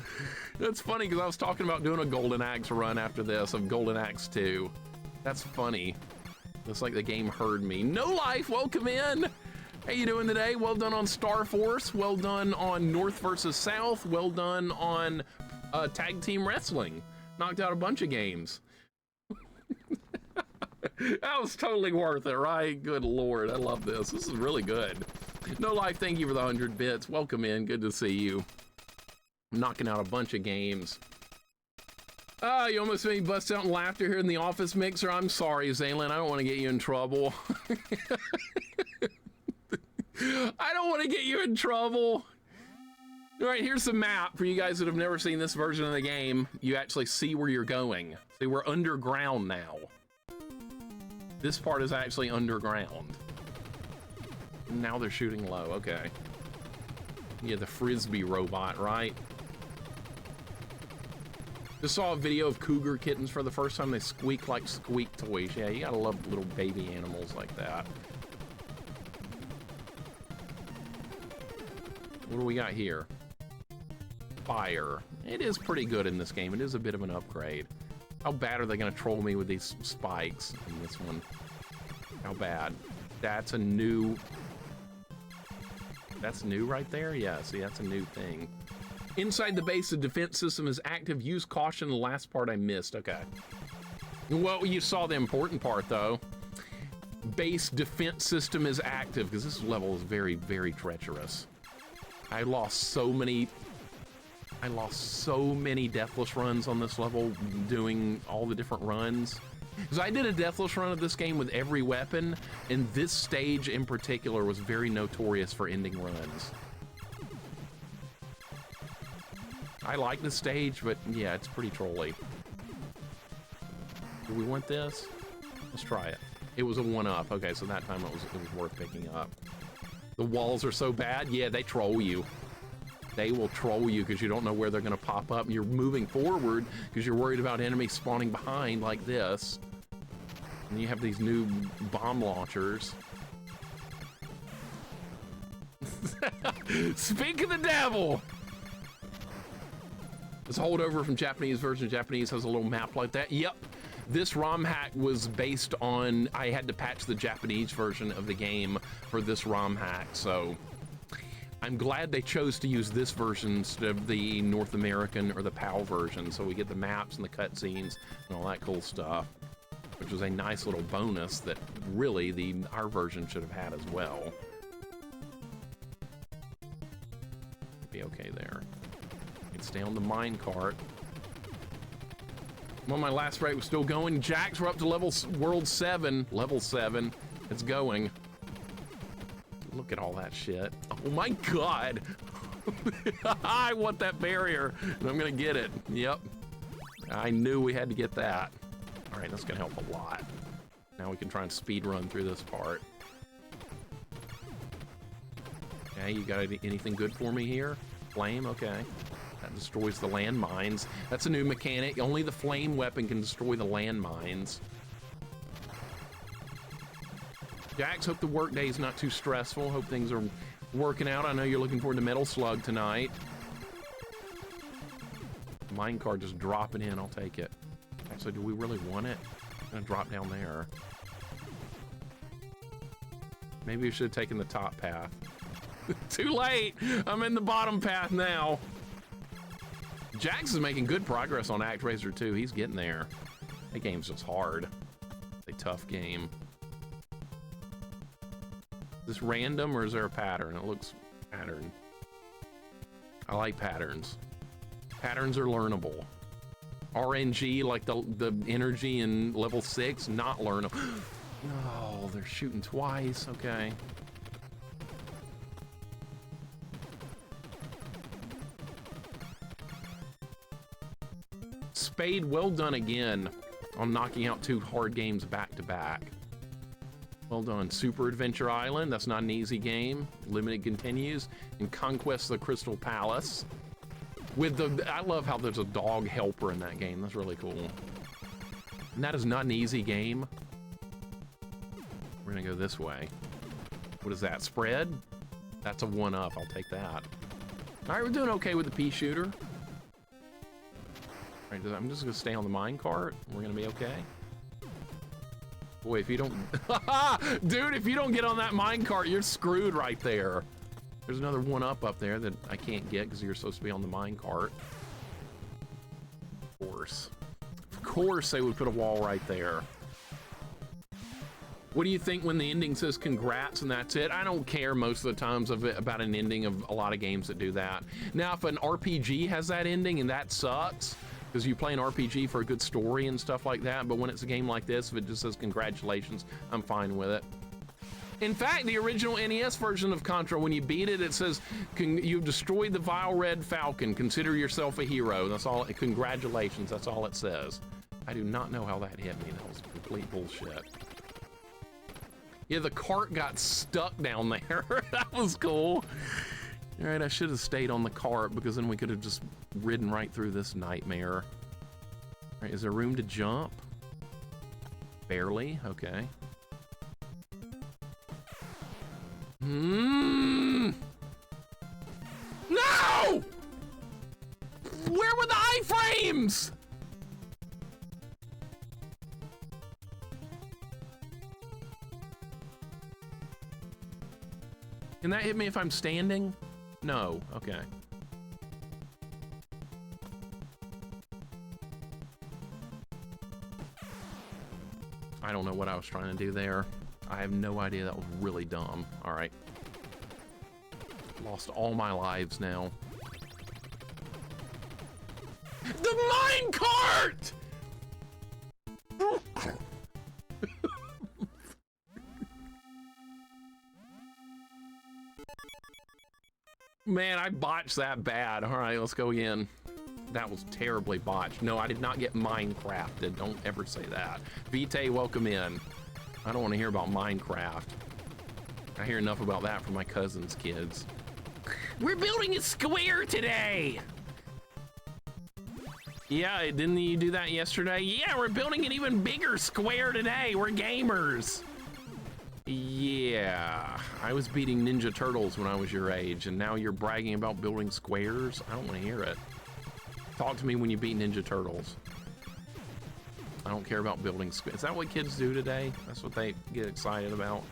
That's funny, because I was talking about doing a Golden Axe run after this, of Golden Axe 2. That's funny. Looks like the game heard me. No Life, welcome in! How you doing today? Well done on Star Force, well done on North versus South, well done on Tag Team Wrestling. Knocked out a bunch of games. That was totally worth it, right? Good Lord, I love this. This is really good. No Life, thank you for the 100 bits. Welcome in, good to see you. Knocking out a bunch of games. Oh, you almost made me bust out in laughter here in the office mixer. I'm sorry, Zaylin, I don't want to get you in trouble. I don't want to get you in trouble. All right, here's the map for you guys that have never seen this version of the game. You actually see where you're going. See, we're underground now. This part is actually underground. Now they're shooting low, okay. Yeah, the Frisbee robot, right? Just saw a video of cougar kittens for the first time. They squeak like squeak toys. Yeah, you gotta love little baby animals like that. What do we got here? Fire. It is pretty good in this game. It is a bit of an upgrade. How bad are they gonna troll me with these spikes in this one? How bad? That's a new... That's new right there? Yeah, see, that's a new thing. Inside the base, the defense system is active. Use caution. The last part I missed. Okay. Well, you saw the important part, though. Base defense system is active, because this level is very, very treacherous. I lost so many deathless runs on this level doing all the different runs. Because I did a deathless run of this game with every weapon, and this stage in particular was very notorious for ending runs. I like the stage, but yeah, it's pretty trolly. Do we want this? Let's try it. It was a 1-up. Okay, so that time it was worth picking up. The walls are so bad. Yeah, they troll you. They will troll you because you don't know where they're going to pop up. You're moving forward because you're worried about enemies spawning behind like this. And you have these new bomb launchers. Speak of the devil! It's a holdover from Japanese version. Japanese has a little map like that. Yep. This ROM hack was based on, I had to patch the Japanese version of the game for this ROM hack, so I'm glad they chose to use this version instead of the North American or the PAL version, so we get the maps and the cutscenes and all that cool stuff, which was a nice little bonus that really our version should have had as well. Be okay there. Stay on the minecart. Well, my last rate was still going. Jacks were up to world 7. Level 7. It's going. Look at all that shit. Oh my God. I want that barrier, and I'm gonna get it. Yep. I knew we had to get that. All right, that's gonna help a lot. Now we can try and speed run through this part. Okay, you got anything good for me here? Flame, okay. That destroys the landmines. That's a new mechanic. Only the flame weapon can destroy the landmines. Jax, hope the work day is not too stressful. Hope things are working out. I know you're looking forward to Metal Slug tonight. Minecart just dropping in, I'll take it. Actually, do we really want it? I'm gonna drop down there. Maybe we should have taken the top path. Too late! I'm in the bottom path now. Jax is making good progress on ActRaiser 2. He's getting there. That game's just hard. It's a tough game. Is this random or is there a pattern? It looks pattern. I like patterns. Patterns are learnable. RNG, like the energy in level 6, not learnable. No, they're shooting twice. Okay. Spade, well done again on knocking out 2 hard games back to back. Well done. Super Adventure Island, that's not an easy game. Limited continues. And Conquest of the Crystal Palace. With the, I love how there's a dog helper in that game. That's really cool. And that is not an easy game. We're gonna go this way. What is that, spread? That's a 1-up, I'll take that. All right, we're doing okay with the pea shooter. All right, I'm just gonna stay on the minecart. We're gonna be okay. Boy, if you don't, dude, if you don't get on that minecart, you're screwed right there. There's another 1-up up there that I can't get because you're supposed to be on the minecart. Of course they would put a wall right there. What do you think when the ending says congrats and that's it? I don't care most of the times about an ending of a lot of games that do that. Now, if an RPG has that ending and that sucks, because you play an RPG for a good story and stuff like that, but when it's a game like this, if it just says congratulations, I'm fine with it. In fact, the original NES version of Contra, when you beat it, it says, you've destroyed the vile red falcon, consider yourself a hero. That's all, congratulations, that's all it says. I do not know how that hit me. That was complete bullshit. Yeah, the cart got stuck down there. That was cool. All right, I should have stayed on the cart because then we could have just ridden right through this nightmare. All right, is there room to jump? Barely, okay. No! Where were the iframes? Can that hit me if I'm standing? No, okay. I don't know what I was trying to do there. I have no idea. That was really dumb. All right. Lost all my lives now. The minecart! Man, I botched that bad. All right, let's go again. That was terribly botched. No, I did not get Minecrafted. Don't ever say that. Vite, welcome in. I don't want to hear about Minecraft. I hear enough about that from my cousin's kids. We're building a square today! Yeah, didn't you do that yesterday? Yeah, we're building an even bigger square today. We're gamers. Yeah, I was beating Ninja Turtles when I was your age, and now you're bragging about building squares? I don't want to hear it. Talk to me when you beat Ninja Turtles. I don't care about building squares. Is that what kids do today? That's what they get excited about?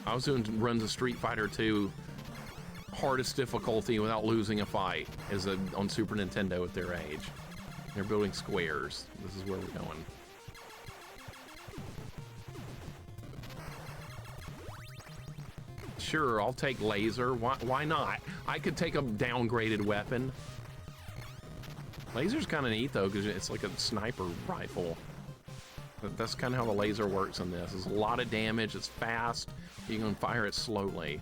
I was doing runs of Street Fighter 2, hardest difficulty without losing a fight, on Super Nintendo at their age. They're building squares. This is where we're going. Sure, I'll take laser. Why not? I could take a downgraded weapon. Laser's kind of neat though, because it's like a sniper rifle. That's kind of how the laser works in this. It's a lot of damage, it's fast, you can fire it slowly.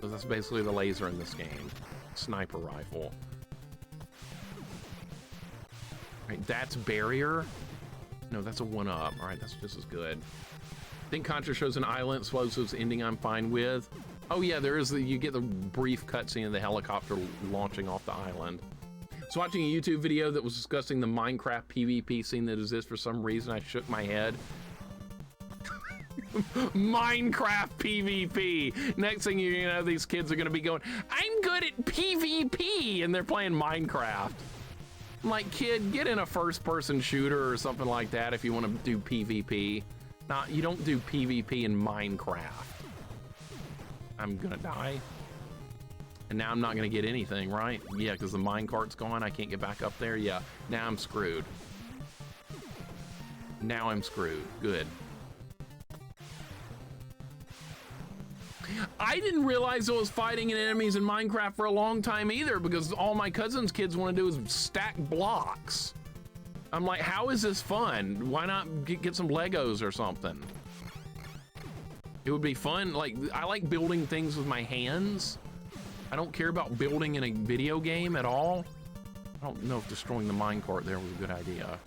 So that's basically the laser in this game. Sniper rifle. Right, that's barrier. No, that's a 1-up. All right, that's just as good. I think Contra shows an island explosives ending I'm fine with. Oh yeah, there is you get the brief cutscene of the helicopter launching off the island. I was watching a YouTube video that was discussing the Minecraft PvP scene that exists. For some reason, I shook my head. Minecraft PvP. Next thing you know, these kids are gonna be going, I'm good at PvP, and they're playing Minecraft. I'm like, kid, get in a first-person shooter or something like that if you want to do PvP. Nah, you don't do PvP in Minecraft. I'm gonna die. And now I'm not gonna get anything, right? Yeah, because the minecart's gone, I can't get back up there. Yeah, now I'm screwed. Now I'm screwed. Good. I didn't realize I was fighting enemies in Minecraft for a long time either, because all my cousin's kids want to do is stack blocks. I'm like, how is this fun? Why not get some Legos or something? It would be fun. Like, I like building things with my hands. I don't care about building in a video game at all. I don't know if destroying the minecart there was a good idea.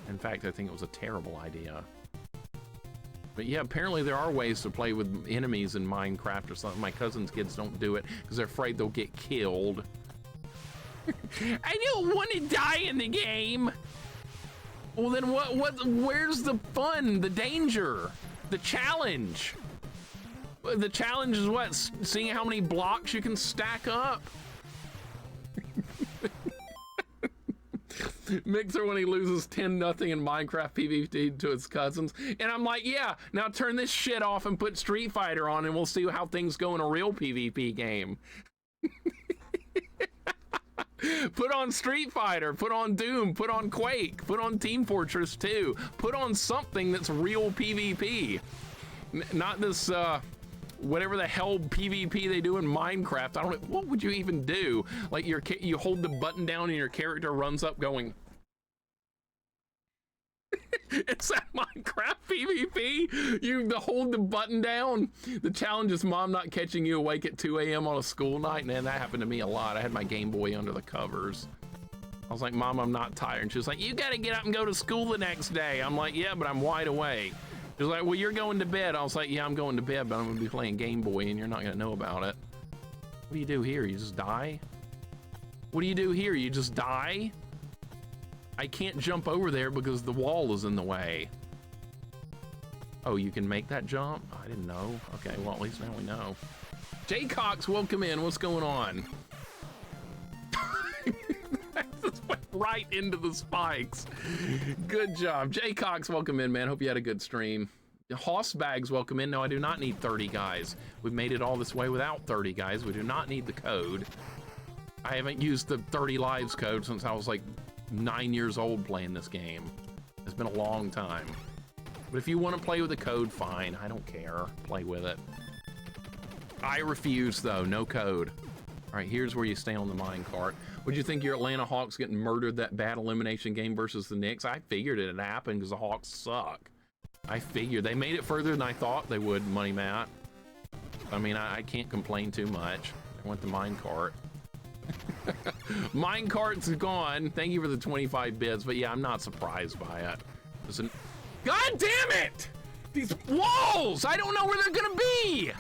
In fact, I think it was a terrible idea. But yeah, apparently there are ways to play with enemies in Minecraft or something. My cousin's kids don't do it because they're afraid they'll get killed. I don't want to die in the game. Well, then where's the fun, the danger, the challenge? The challenge is what? Seeing how many blocks you can stack up? Mixer when he loses 10-0 in Minecraft PvP to his cousins. And I'm like, yeah, now turn this shit off and put Street Fighter on and we'll see how things go in a real PvP game. Put on Street Fighter, put on Doom, put on Quake, put on Team Fortress 2, put on something that's real PvP. Not this, whatever the hell PvP they do in Minecraft. I don't know, what would you even do? Like you hold the button down and your character runs up going. It's that Minecraft PvP. You hold the button down. The challenge is mom not catching you awake at 2 a.m. on a school night. Man, that happened to me a lot. I had my Game Boy under the covers. I was like, Mom, I'm not tired. And she was like, you gotta get up and go to school the next day. I'm like, yeah, but I'm wide awake. She was like, well, you're going to bed. I was like, yeah, I'm going to bed, but I'm gonna be playing Game Boy and you're not gonna know about it. What do you do here? You just die? What do you do here? You just die? I can't jump over there because the wall is in the way. Oh, you can make that jump? I didn't know. Okay, well, at least now we know. Jay Cox, welcome in. What's going on? That just went right into the spikes. Good job. Jay Cox, welcome in, man. Hope you had a good stream. Hoss Bags, welcome in. No, I do not need 30 guys. We've made it all this way without 30 guys. We do not need the code. I haven't used the 30 lives code since I was like 9 years old playing this game. It's been a long time. But if you want to play with the code, fine. I don't care. Play with it. I refuse, though. No code. All right, here's where you stay on the minecart. Would you think your Atlanta Hawks getting murdered that bad elimination game versus the Knicks? I figured it'd happen because the Hawks suck. I figured. They made it further than I thought they would, Money Matt. I mean, I can't complain too much. I went to minecart. Minecart's gone. Thank you for the 25 bits, but yeah, I'm not surprised by it. Listen, God damn it! These walls! I don't know where they're gonna be!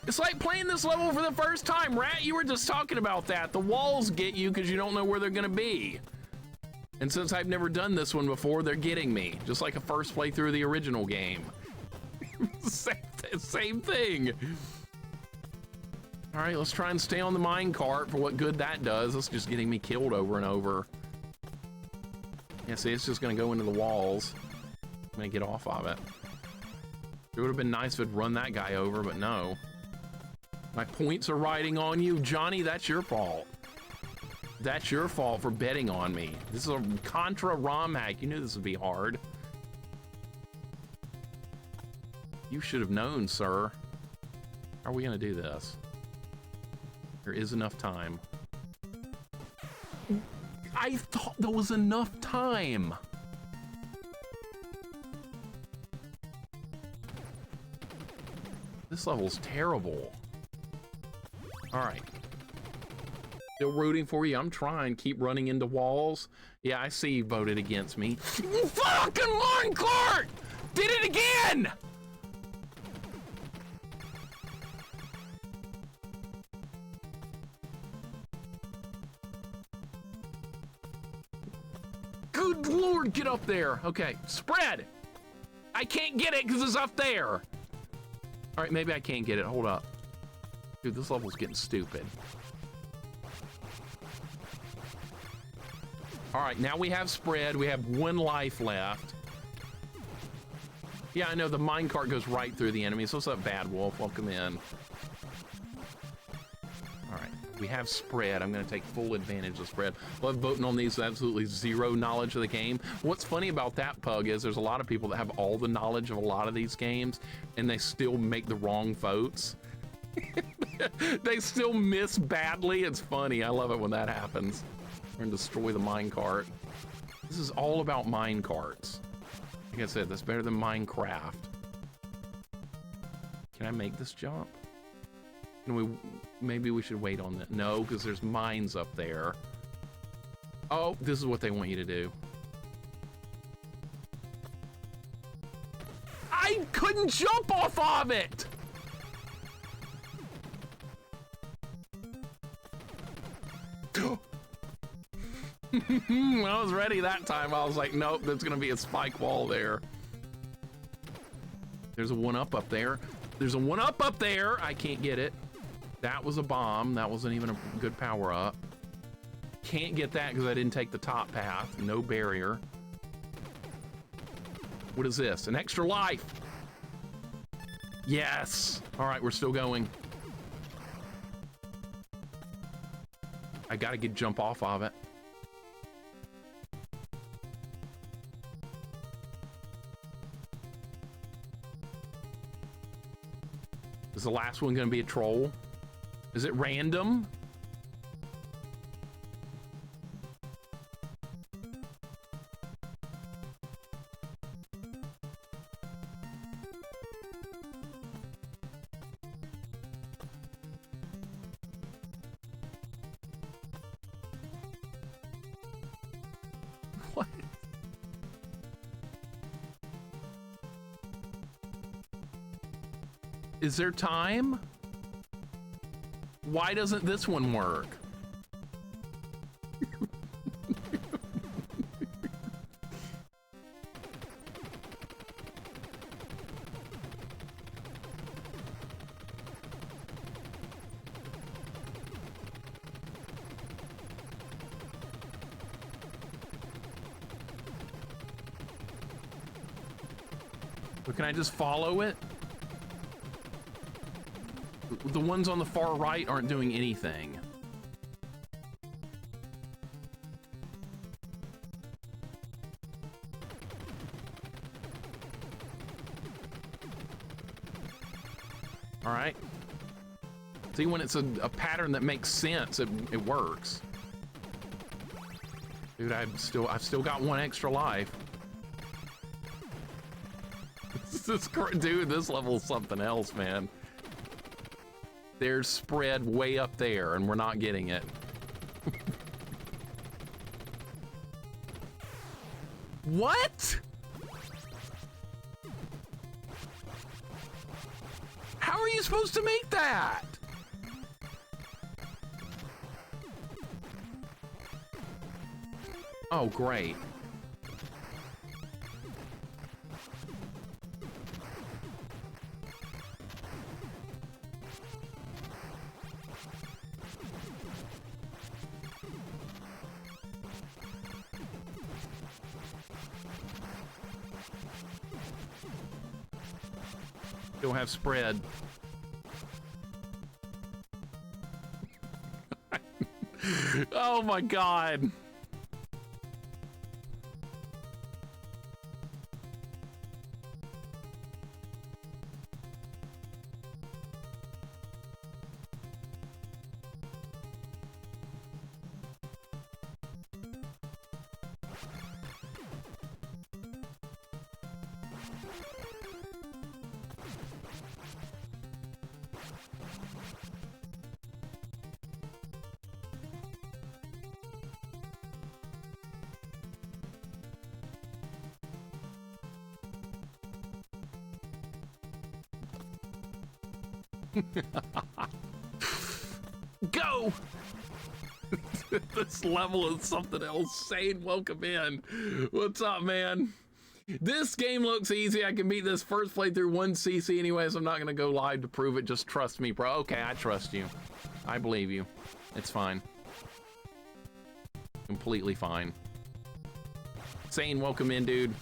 It's like playing this level for the first time. Rat, you were just talking about that. The walls get you because you don't know where they're gonna be. And since I've never done this one before, they're getting me. Just like a first playthrough of the original game. Same thing. All right, let's try and stay on the minecart for what good that does. It's just getting me killed over and over. Yeah, see, it's just gonna go into the walls. I'm gonna get off of it. It would have been nice if it'd run that guy over, but no. My points are riding on you. Johnny, that's your fault. That's your fault for betting on me. This is a Contra ROM hack. You knew this would be hard. You should have known, sir. How are we gonna do this? There is enough time. I thought there was enough time. This level's terrible. All right. Still rooting for you. I'm trying. Keep running into walls. Yeah, I see you voted against me. You fucking minecart! Did it again! Good Lord, get up there. Okay, spread. I can't get it because it's up there. All right, maybe I can't get it. Hold up. Dude, this level's getting stupid. All right, now we have spread. We have 1 life left. Yeah, I know the minecart goes right through the enemy. So what's up, Bad Wolf? Welcome in. All right, we have spread. I'm going to take full advantage of spread. Love voting on these with absolutely zero knowledge of the game. What's funny about that, Pug, is there's a lot of people that have all the knowledge of a lot of these games, and they still make the wrong votes. They still miss badly. It's funny. I love it when that happens. We're gonna destroy the minecart. This is all about minecarts. Like I said, that's better than Minecraft. Can I make this jump? Maybe we should wait on that. No, because there's mines up there. Oh, this is what they want you to do. I couldn't jump off of it! I was ready that time. I was like, nope, there's gonna be a spike wall there. There's a 1-up there. There's a 1-up up there. I can't get it. That was a bomb. That wasn't even a good power up. Can't get that because I didn't take the top path. No barrier. What is this? An extra life. Yes. All right, we're still going. I gotta jump off of it. Is the last one gonna be a troll? Is it random? What? Is there time? Why doesn't this one work? Or can I just follow it? The ones on the far right aren't doing anything. All right. See, when it's a pattern that makes sense, it works. Dude, I've still got 1 extra life. Dude, this level's something else, man. There's spread way up there, and we're not getting it. What? How are you supposed to make that? Oh, great. Still have spread. Oh my God. Go! This level is something else. Sane, welcome in. What's up, man? This game looks easy. I can beat this first playthrough 1cc anyways. I'm not gonna go live to prove it. Just trust me, bro. Okay, I trust you. I believe you. It's fine. Completely fine. Sane, welcome in, dude.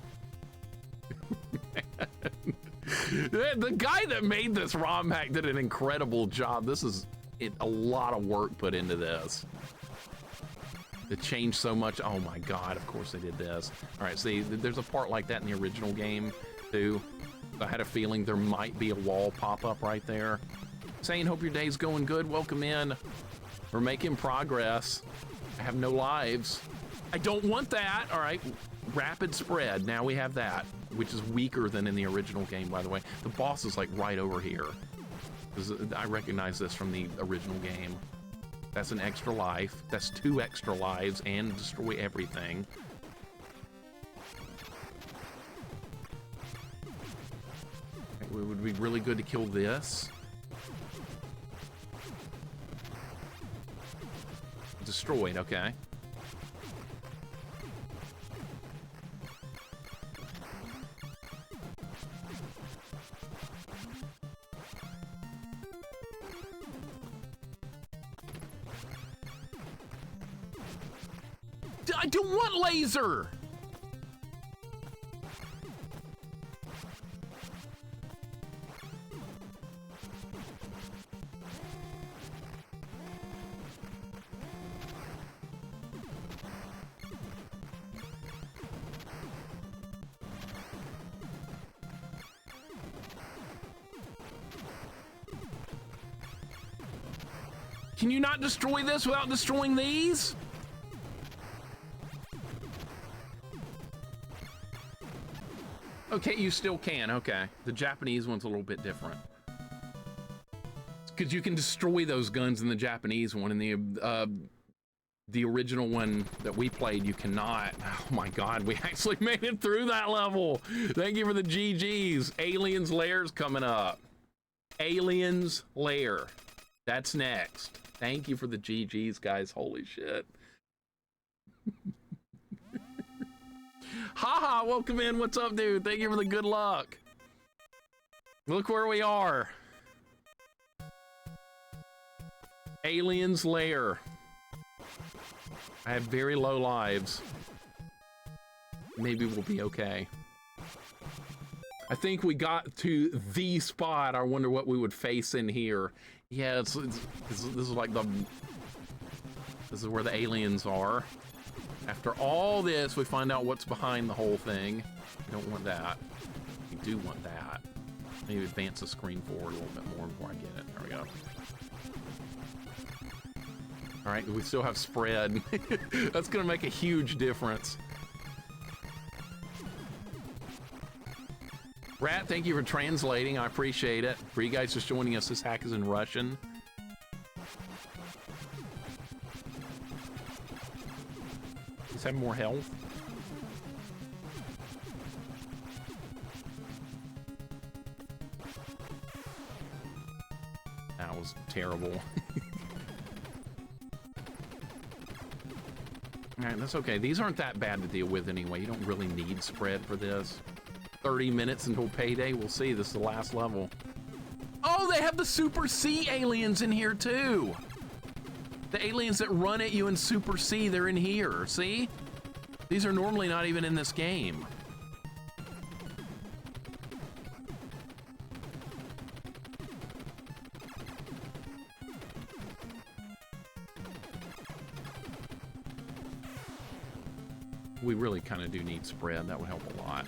The guy that made this ROM hack did an incredible job. This is a lot of work put into this. It changed so much. Oh my God, of course they did this. All right, see, there's a part like that in the original game too. I had a feeling there might be a wall pop up right there. Saying, hope your day's going good. Welcome in. We're making progress. I have no lives. I don't want that. All right, rapid spread. Now we have that, which is weaker than in the original game, by the way. The boss is like right over here. I recognize this from the original game. That's an extra life. That's 2 extra lives and destroy everything. It would be really good to kill this. Destroyed, okay. I don't want laser! Can you not destroy this without destroying these? Okay, you still can, okay. The Japanese one's a little bit different. Because you can destroy those guns in the Japanese one. In the original one that we played, you cannot. Oh my God, we actually made it through that level. Thank you for the GGs. Aliens Lair's coming up. Aliens Lair. That's next. Thank you for the GGs, guys. Holy shit. Haha, welcome in. What's up, dude? Thank you for the good luck. Look where we are. Aliens Lair. I have very low lives. Maybe we'll be okay. I think we got to the spot. I wonder what we would face in here. Yeah, this is like this is where the aliens are. After all this, we find out what's behind the whole thing. We don't want that. We do want that. Maybe advance the screen forward a little bit more before I get it. There we go. All right, we still have spread. That's gonna make a huge difference. Rat, thank you for translating. I appreciate it. For you guys just joining us, this hack is in Russian. Does have more health? That was terrible. Alright, that's okay. These aren't that bad to deal with anyway. You don't really need spread for this. 30 minutes until payday. We'll see. This is the last level. Oh, they have the Super C aliens in here too. The aliens that run at you in Super C, they're in here. See? These are normally not even in this game. We really kind of do need spread. That would help a lot.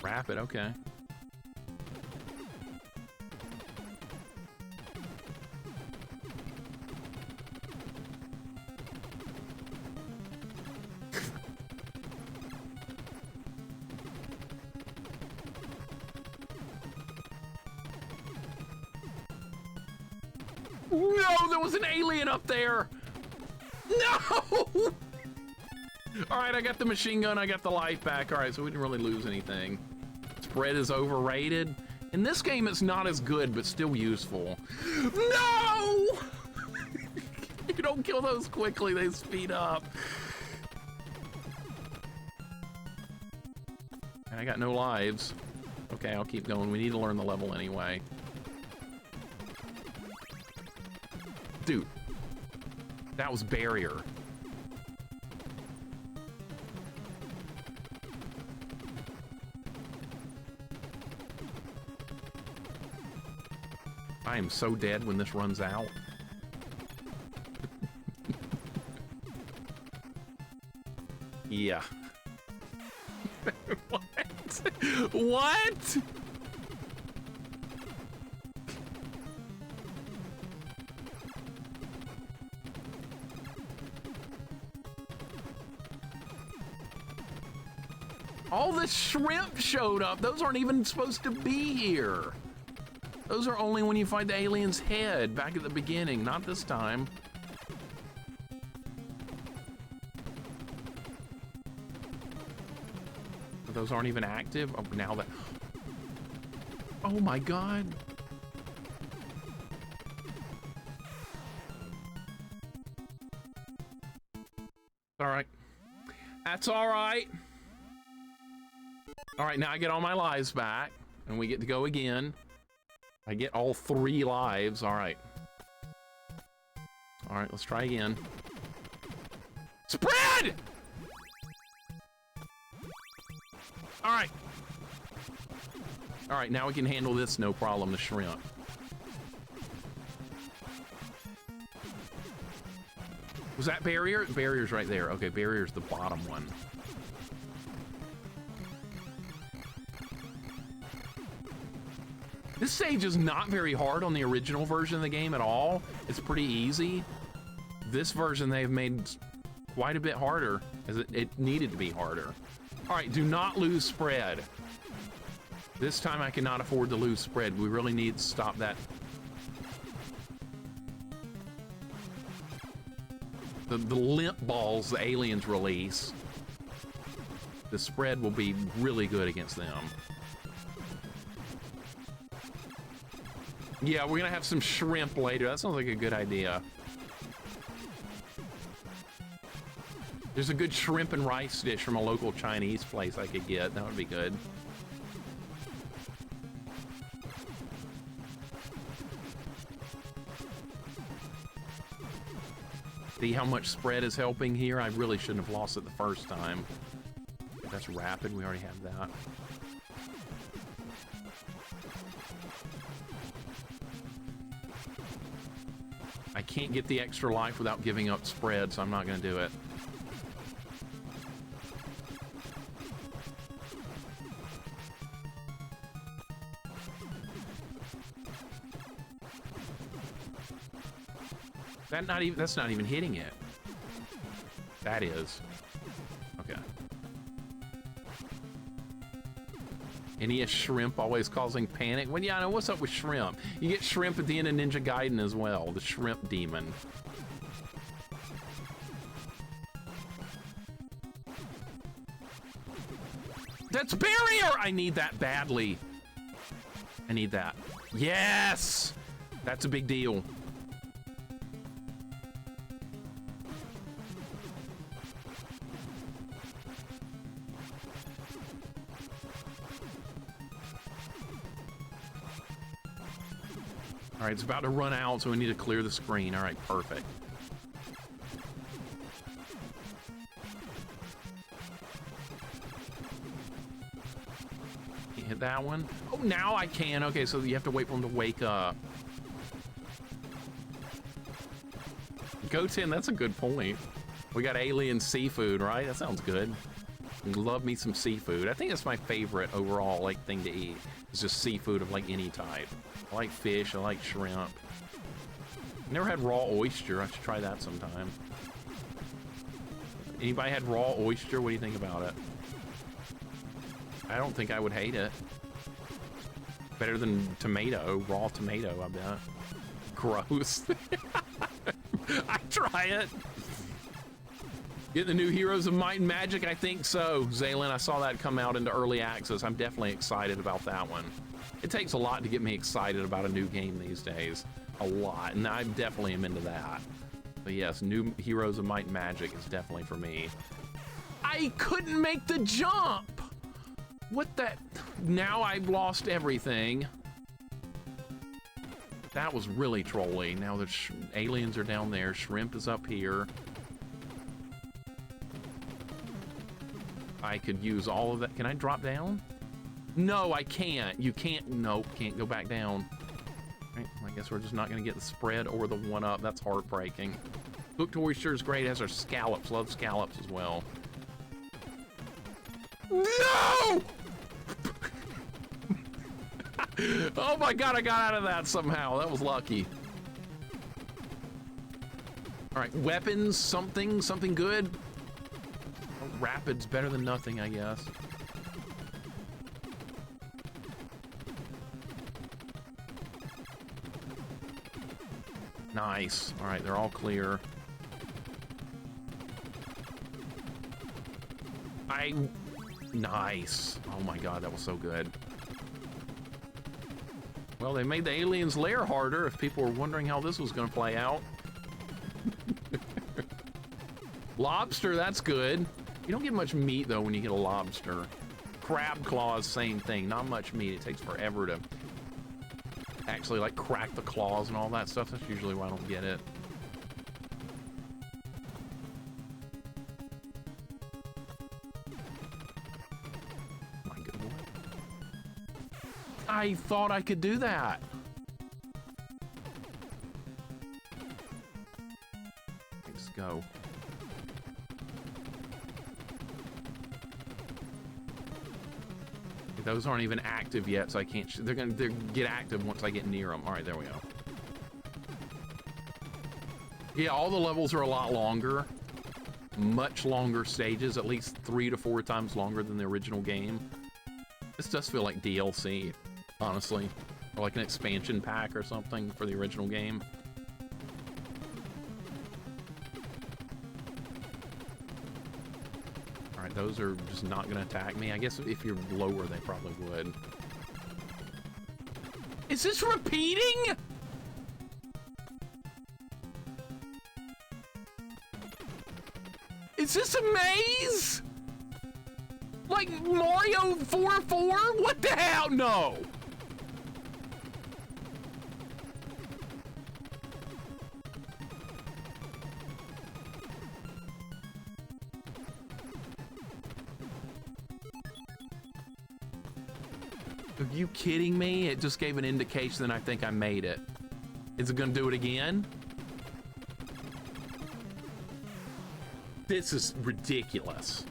Rapid, okay. No, there was an alien up there. No! Alright, I got the machine gun, I got the life back. Alright, so we didn't really lose anything. Spread is overrated. In this game, it's not as good, but still useful. No! You don't kill those quickly, they speed up. And I got no lives. Okay, I'll keep going. We need to learn the level anyway. Dude, that was barrier. I am so dead when this runs out. Yeah. What? What? All the shrimp showed up. Those aren't even supposed to be here. Those are only when you find the alien's head back at the beginning, not this time. But those aren't even active. Oh, now that. Oh my God. All right. That's all right. All right, now I get all my lives back, and we get to go again. I get all 3 lives. All right. All right, let's try again. Spread! All right. All right, now we can handle this no problem, the shrimp. Was that barrier? Barrier's right there. Okay, barrier's the bottom one. This stage is not very hard on the original version of the game at all. It's pretty easy. This version they've made quite a bit harder, as it needed to be harder. All right, do not lose spread. This time I cannot afford to lose spread. We really need to stop that. The limp balls the aliens release. The spread will be really good against them. Yeah, we're gonna have some shrimp later. That sounds like a good idea. There's a good shrimp and rice dish from a local Chinese place I could get. That would be good. See how much spread is helping here? I really shouldn't have lost it the first time. That's rapid. We already have that. I can't get the extra life without giving up spread, so I'm not going to do it. That's not even hitting it. That is. Okay. NES shrimp always causing panic. Well, yeah, I know what's up with shrimp. You get shrimp at the end of Ninja Gaiden as well, the shrimp demon. That's barrier! I need that badly. I need that. Yes! That's a big deal. All right, it's about to run out, so we need to clear the screen. All right, perfect. Can't hit that one. Oh, now I can. Okay, so you have to wait for him to wake up. Go 10, that's a good point. We got alien seafood, right? That sounds good. Love me some seafood. I think that's my favorite overall thing to eat. It's just seafood of any type. I like fish, I like shrimp. Never had raw oyster. I should try that sometime. Anybody had raw oyster? What do you think about it? I don't think I would hate it. Better than tomato, raw tomato, I bet. Gross. I try it. Get the new Heroes of Might and Magic? I think so, Zaylin. I saw that come out into early access. I'm definitely excited about that one. It takes a lot to get me excited about a new game these days. A lot, and I definitely am into that. But yes, new Heroes of Might and Magic is definitely for me. I couldn't make the jump! What the? Now I've lost everything. That was really trolly. Now the aliens are down there. Shrimp is up here. I could use all of that. Can I drop down? No, I can't. You can't. Nope, can't go back down. Right, I guess we're just not going to get the spread or the one up. That's heartbreaking. Cooked oyster is great, as are scallops. Love scallops as well. No! Oh my god, I got out of that somehow. That was lucky. All right, weapons, something good. Oh, rapid's better than nothing, I guess. Nice. All right, they're all clear. Nice. Oh my god, that was so good. Well, they made the aliens' lair harder if people were wondering how this was going to play out. Lobster, that's good. You don't get much meat, though, when you get a lobster. Crab claws, same thing. Not much meat. It takes forever to actually, like, crack the claws and all that stuff. That's usually why I don't get it. My goodness. I thought I could do that. Let's go. Those aren't even active yet, so I can't. They're gonna get active once I get near them. All right, there we go. Yeah, all the levels are a lot longer, much longer stages, at least 3 to 4 times longer than the original game. This does feel like DLC, honestly, or like an expansion pack or something for the original game. Those are just not going to attack me. I guess if you're lower, they probably would. Is this repeating? Is this a maze? Like Mario 4-4? What the hell? No. Are you kidding me? It just gave an indication that I think I made it. Is it gonna do it again? This is ridiculous.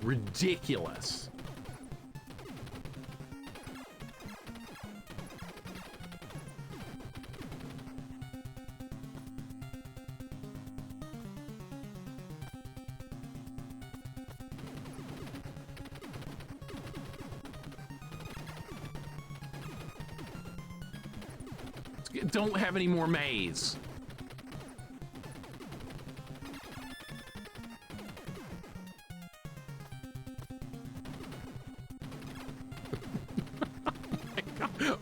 Ridiculous. Don't have any more maze.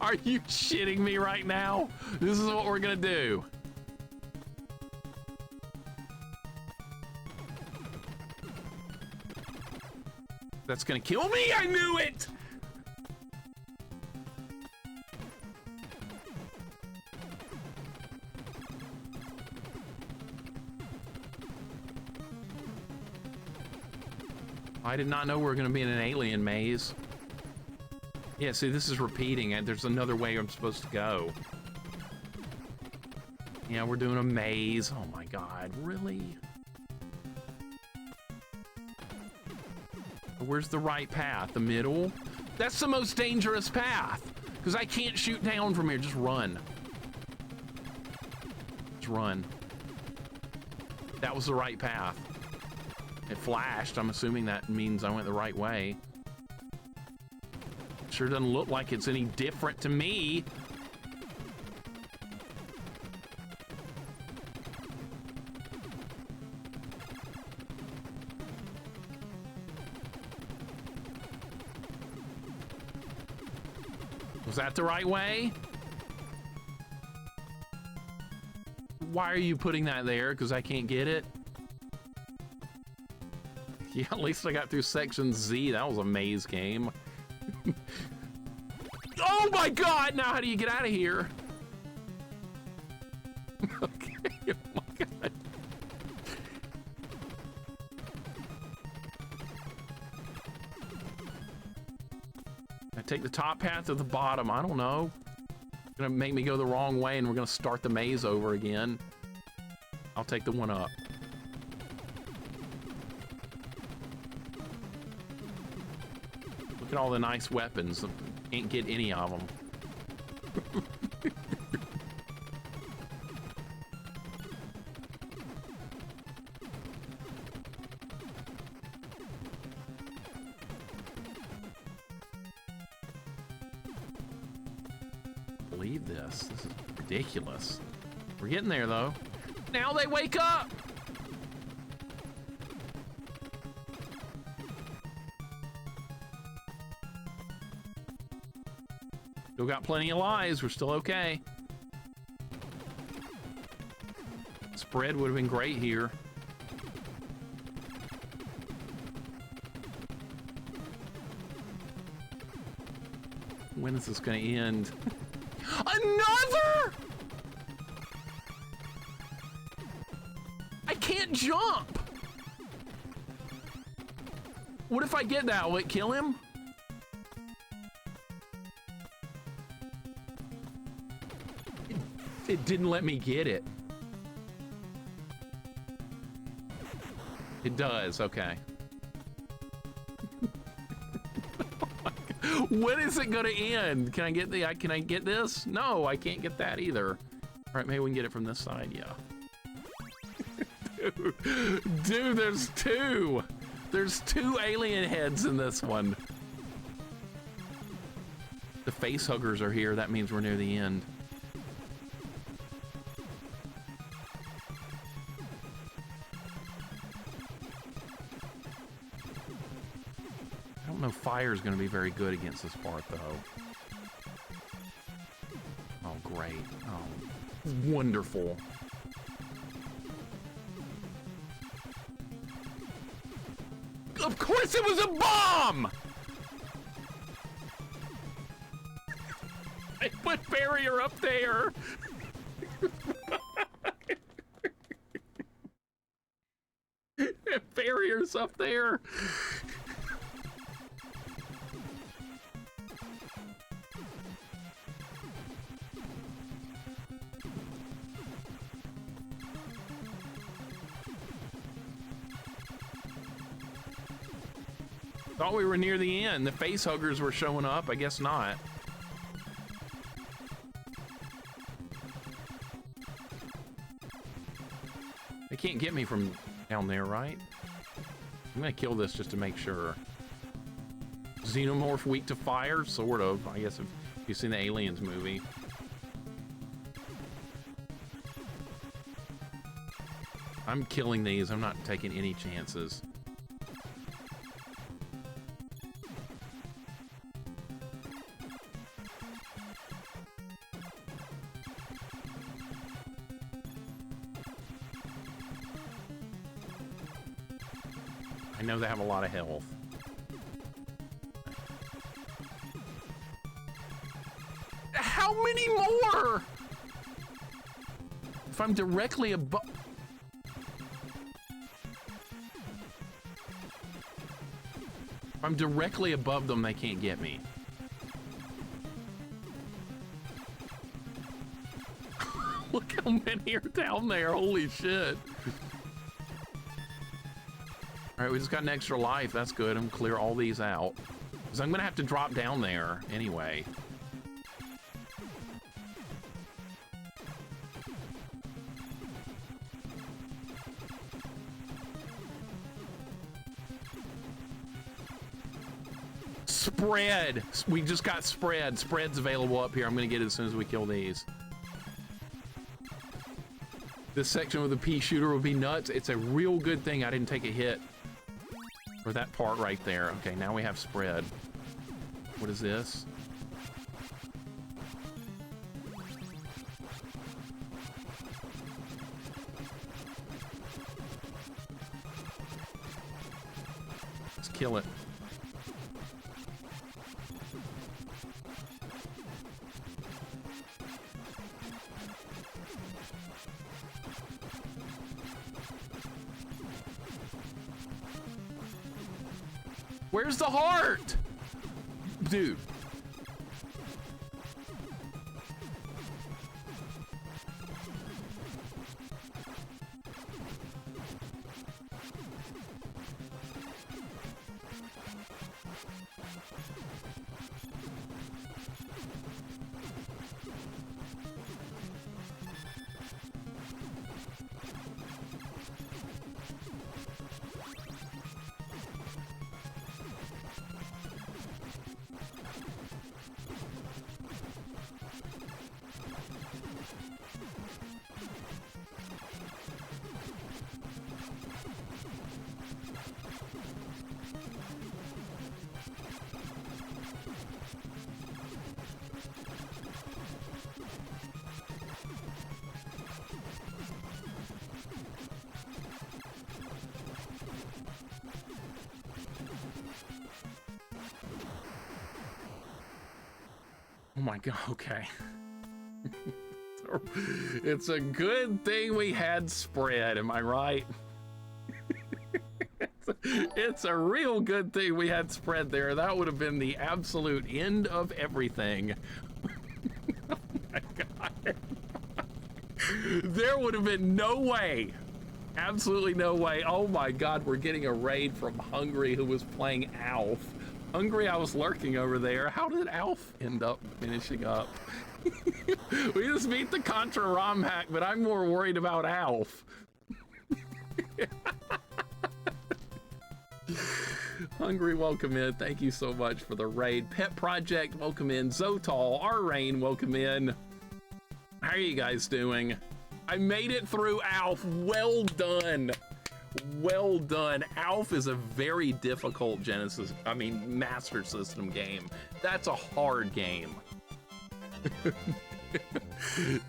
Are you shitting me right now? This is what we're gonna do. That's gonna kill me? I knew it! I did not know we were going to be in an alien maze. Yeah, see, this is repeating, and there's another way I'm supposed to go. Yeah, we're doing a maze. Oh my god, really? Where's the right path? The middle? That's the most dangerous path, because I can't shoot down from here. Just run. Just run. That was the right path. It flashed. I'm assuming that means I went the right way. Sure doesn't look like it's any different to me. Was that the right way? Why are you putting that there? Because I can't get it? Yeah, at least I got through section Z. That was a maze game. Oh my god! Now how do you get out of here? Okay, oh my god. I take the top path or the bottom? I don't know. It's gonna make me go the wrong way and we're gonna start the maze over again. I'll take the one up. Look at all the nice weapons. Can't get any of them. Believe this. This is ridiculous. We're getting there though. Now they wake up! Still got plenty of lives. We're still okay. Spread would have been great here. When is this going to end? Another! I can't jump! What if I get that? Will it kill him? It didn't let me get it. It does, okay. When is it gonna end? Can I get this? No, I can't get that either. All right, maybe we can get it from this side, yeah. Dude, there's two. There's two alien heads in this one. The face huggers are here. That means we're near the end. I don't know if fire is going to be very good against this part, though. Oh, great. Oh, wonderful. Of course it was a bomb! I put barrier up there. Barriers up there. Thought we were near the end. The face huggers were showing up. I guess not. They can't get me from down there, right? I'm gonna kill this just to make sure. Xenomorph weak to fire? Sort of. I guess if you've seen the Aliens movie. I'm killing these. I'm not taking any chances. I know they have a lot of health. How many more? If I'm directly above... If I'm directly above them, they can't get me. Look how many are down there. Holy shit. All right, we just got an extra life. That's good. I'm gonna clear all these out. Because I'm gonna have to drop down there anyway. Spread. We just got spread. Spread's available up here. I'm gonna get it as soon as we kill these. This section with the pea shooter would be nuts. It's a real good thing I didn't take a hit for that part right there. Okay, now we have spread. What is this? Let's kill it. Where's the heart? Dude. Oh my god, okay. It's a good thing we had spread, am I right? It's a real good thing we had spread there. That would have been the absolute end of everything. Oh my god. There would have been no way. Absolutely no way. Oh my god, we're getting a raid from Hungry, who was playing Alf. Hungry, I was lurking over there. How did Alf end up finishing up? We just beat the Contra romhack, but I'm more worried about Alf. Hungry, welcome in. Thank you so much for the raid. Pet Project, welcome in. Zotal, our Rain, welcome in. How are you guys doing? I made it through Alf. Well done. Well done. Alf is a very difficult Master System game. That's a hard game.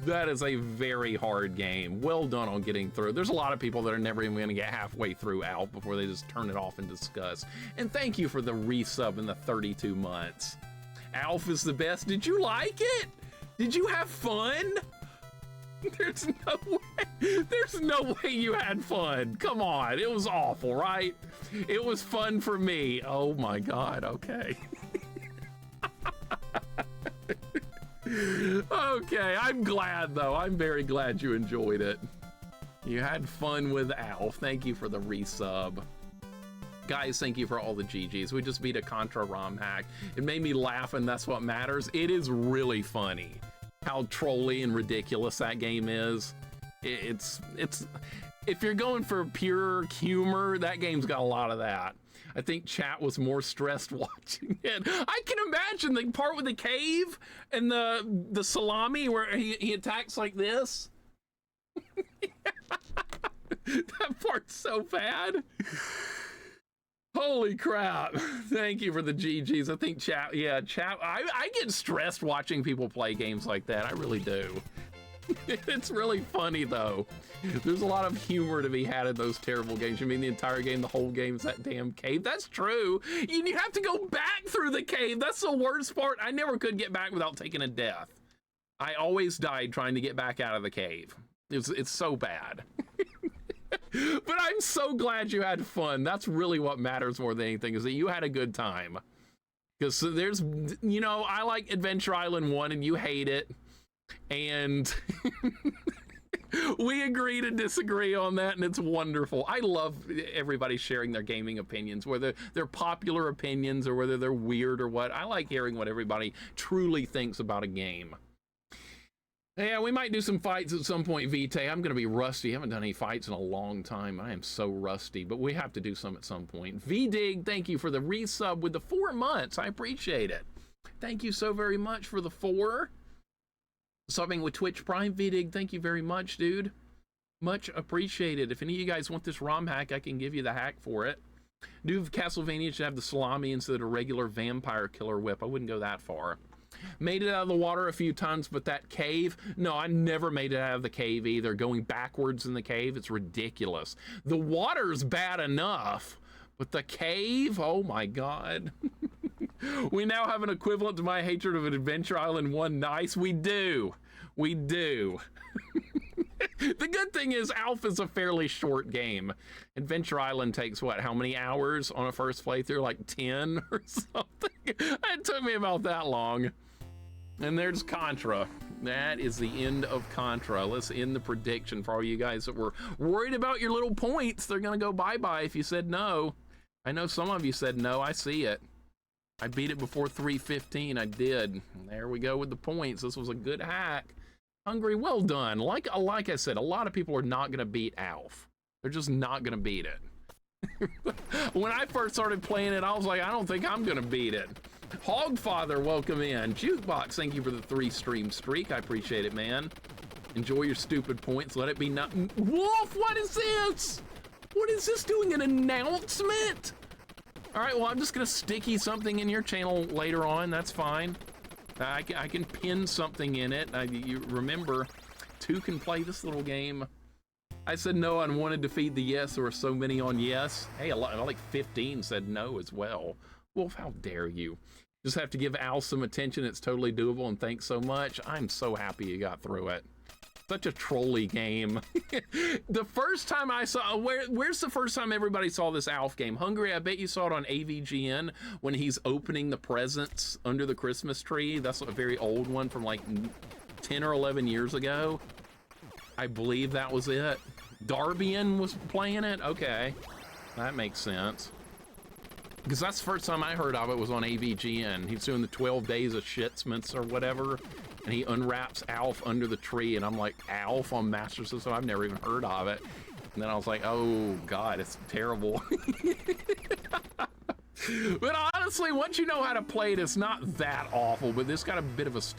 That is a very hard game. Well done on getting through. There's a lot of people that are never even gonna get halfway through Alf before they just turn it off and discuss. And thank you for the resub in the 32 months. Alf is the best. Did you like it? Did you have fun? There's no way you had fun. Come on, it was awful, right? It was fun for me. Oh my god, okay. Okay, I'm glad though. I'm very glad you enjoyed it. You had fun with Alf. Thank you for the resub. Guys, thank you for all the GGs. We just beat a Contra romhack. It made me laugh, and that's what matters. It is really funny how trolly and ridiculous that game is. It's if you're going for pure humor, that game's got a lot of that. I think chat was more stressed watching it. I can imagine the part with the cave and the salami where he attacks like this. That part's so bad. Holy crap. Thank you for the GGs. I think chat, I get stressed watching people play games like that. I really do. It's really funny though. There's a lot of humor to be had in those terrible games. You mean the entire game, the whole game is that damn cave? That's true. You have to go back through the cave. That's the worst part. I never could get back without taking a death. I always died trying to get back out of the cave. It's so bad. But I'm so glad you had fun. That's really what matters more than anything, is that you had a good time. Because there's, I like Adventure Island 1 and you hate it. And we agree to disagree on that, and it's wonderful. I love everybody sharing their gaming opinions, whether they're popular opinions or whether they're weird or what. I like hearing what everybody truly thinks about a game. Yeah, we might do some fights at some point, Vite. I'm going to be rusty. I haven't done any fights in a long time. I am so rusty, but we have to do some at some point. VDig, thank you for the resub with the 4 months. I appreciate it. Thank you so very much for the 4. Subbing with Twitch Prime, VDig, thank you very much, dude. Much appreciated. If any of you guys want this ROM hack, I can give you the hack for it. New Castlevania should have the salami instead of a regular vampire killer whip. I wouldn't go that far. Made it out of the water a few times, but that cave, no, I never made it out of the cave either. Going backwards in the cave, it's ridiculous. The water's bad enough, but the cave, oh my God. We now have an equivalent to my hatred of an Adventure Island 1. Nice, we do. We do. The good thing is Alpha is a fairly short game. Adventure Island takes what, how many hours on a first playthrough? Like 10 or something? It took me about that long. And there's Contra. That is the end of Contra. Let's end the prediction for all you guys that were worried about your little points. They're gonna go bye-bye if you said no. I know some of you said no, I see it. I beat it before 3:15, I did. There we go with the points. This was a good hack. Hungry, well done. Like I said, a lot of people are not gonna beat Alf. They're just not gonna beat it. When I first started playing it, I was like, I don't think I'm gonna beat it. Hogfather, welcome in. Jukebox, thank you for the 3 stream streak. I appreciate it, man. Enjoy your stupid points. Let it be not. Wolf, what is this? What is this doing? An announcement? All right, well, I'm just gonna sticky something in your channel later on. That's fine. I can pin something in it. You remember, 2 can play this little game. I said no on wanted to feed the yes. There were so many on yes. Hey, a lot, like 15 said no as well. Wolf, how dare you? Just have to give Al some attention. It's totally doable, and thanks so much. I'm so happy you got through it. Such a trolly game. The first time I saw, where's the first time everybody saw this Alf game? Hungry, I bet you saw it on AVGN when he's opening the presents under the Christmas tree. That's a very old one from like 10 or 11 years ago. I believe that was it. Darbian was playing it? Okay, that makes sense. Because that's the first time I heard of it was on AVGN. He was doing the 12 days of Shitsmiths or whatever, and he unwraps Alf under the tree, and I'm like, Alf on Master System? I've never even heard of it. And then I was like, oh God, it's terrible. But honestly, once you know how to play it, it's not that awful, but this got a bit of a steep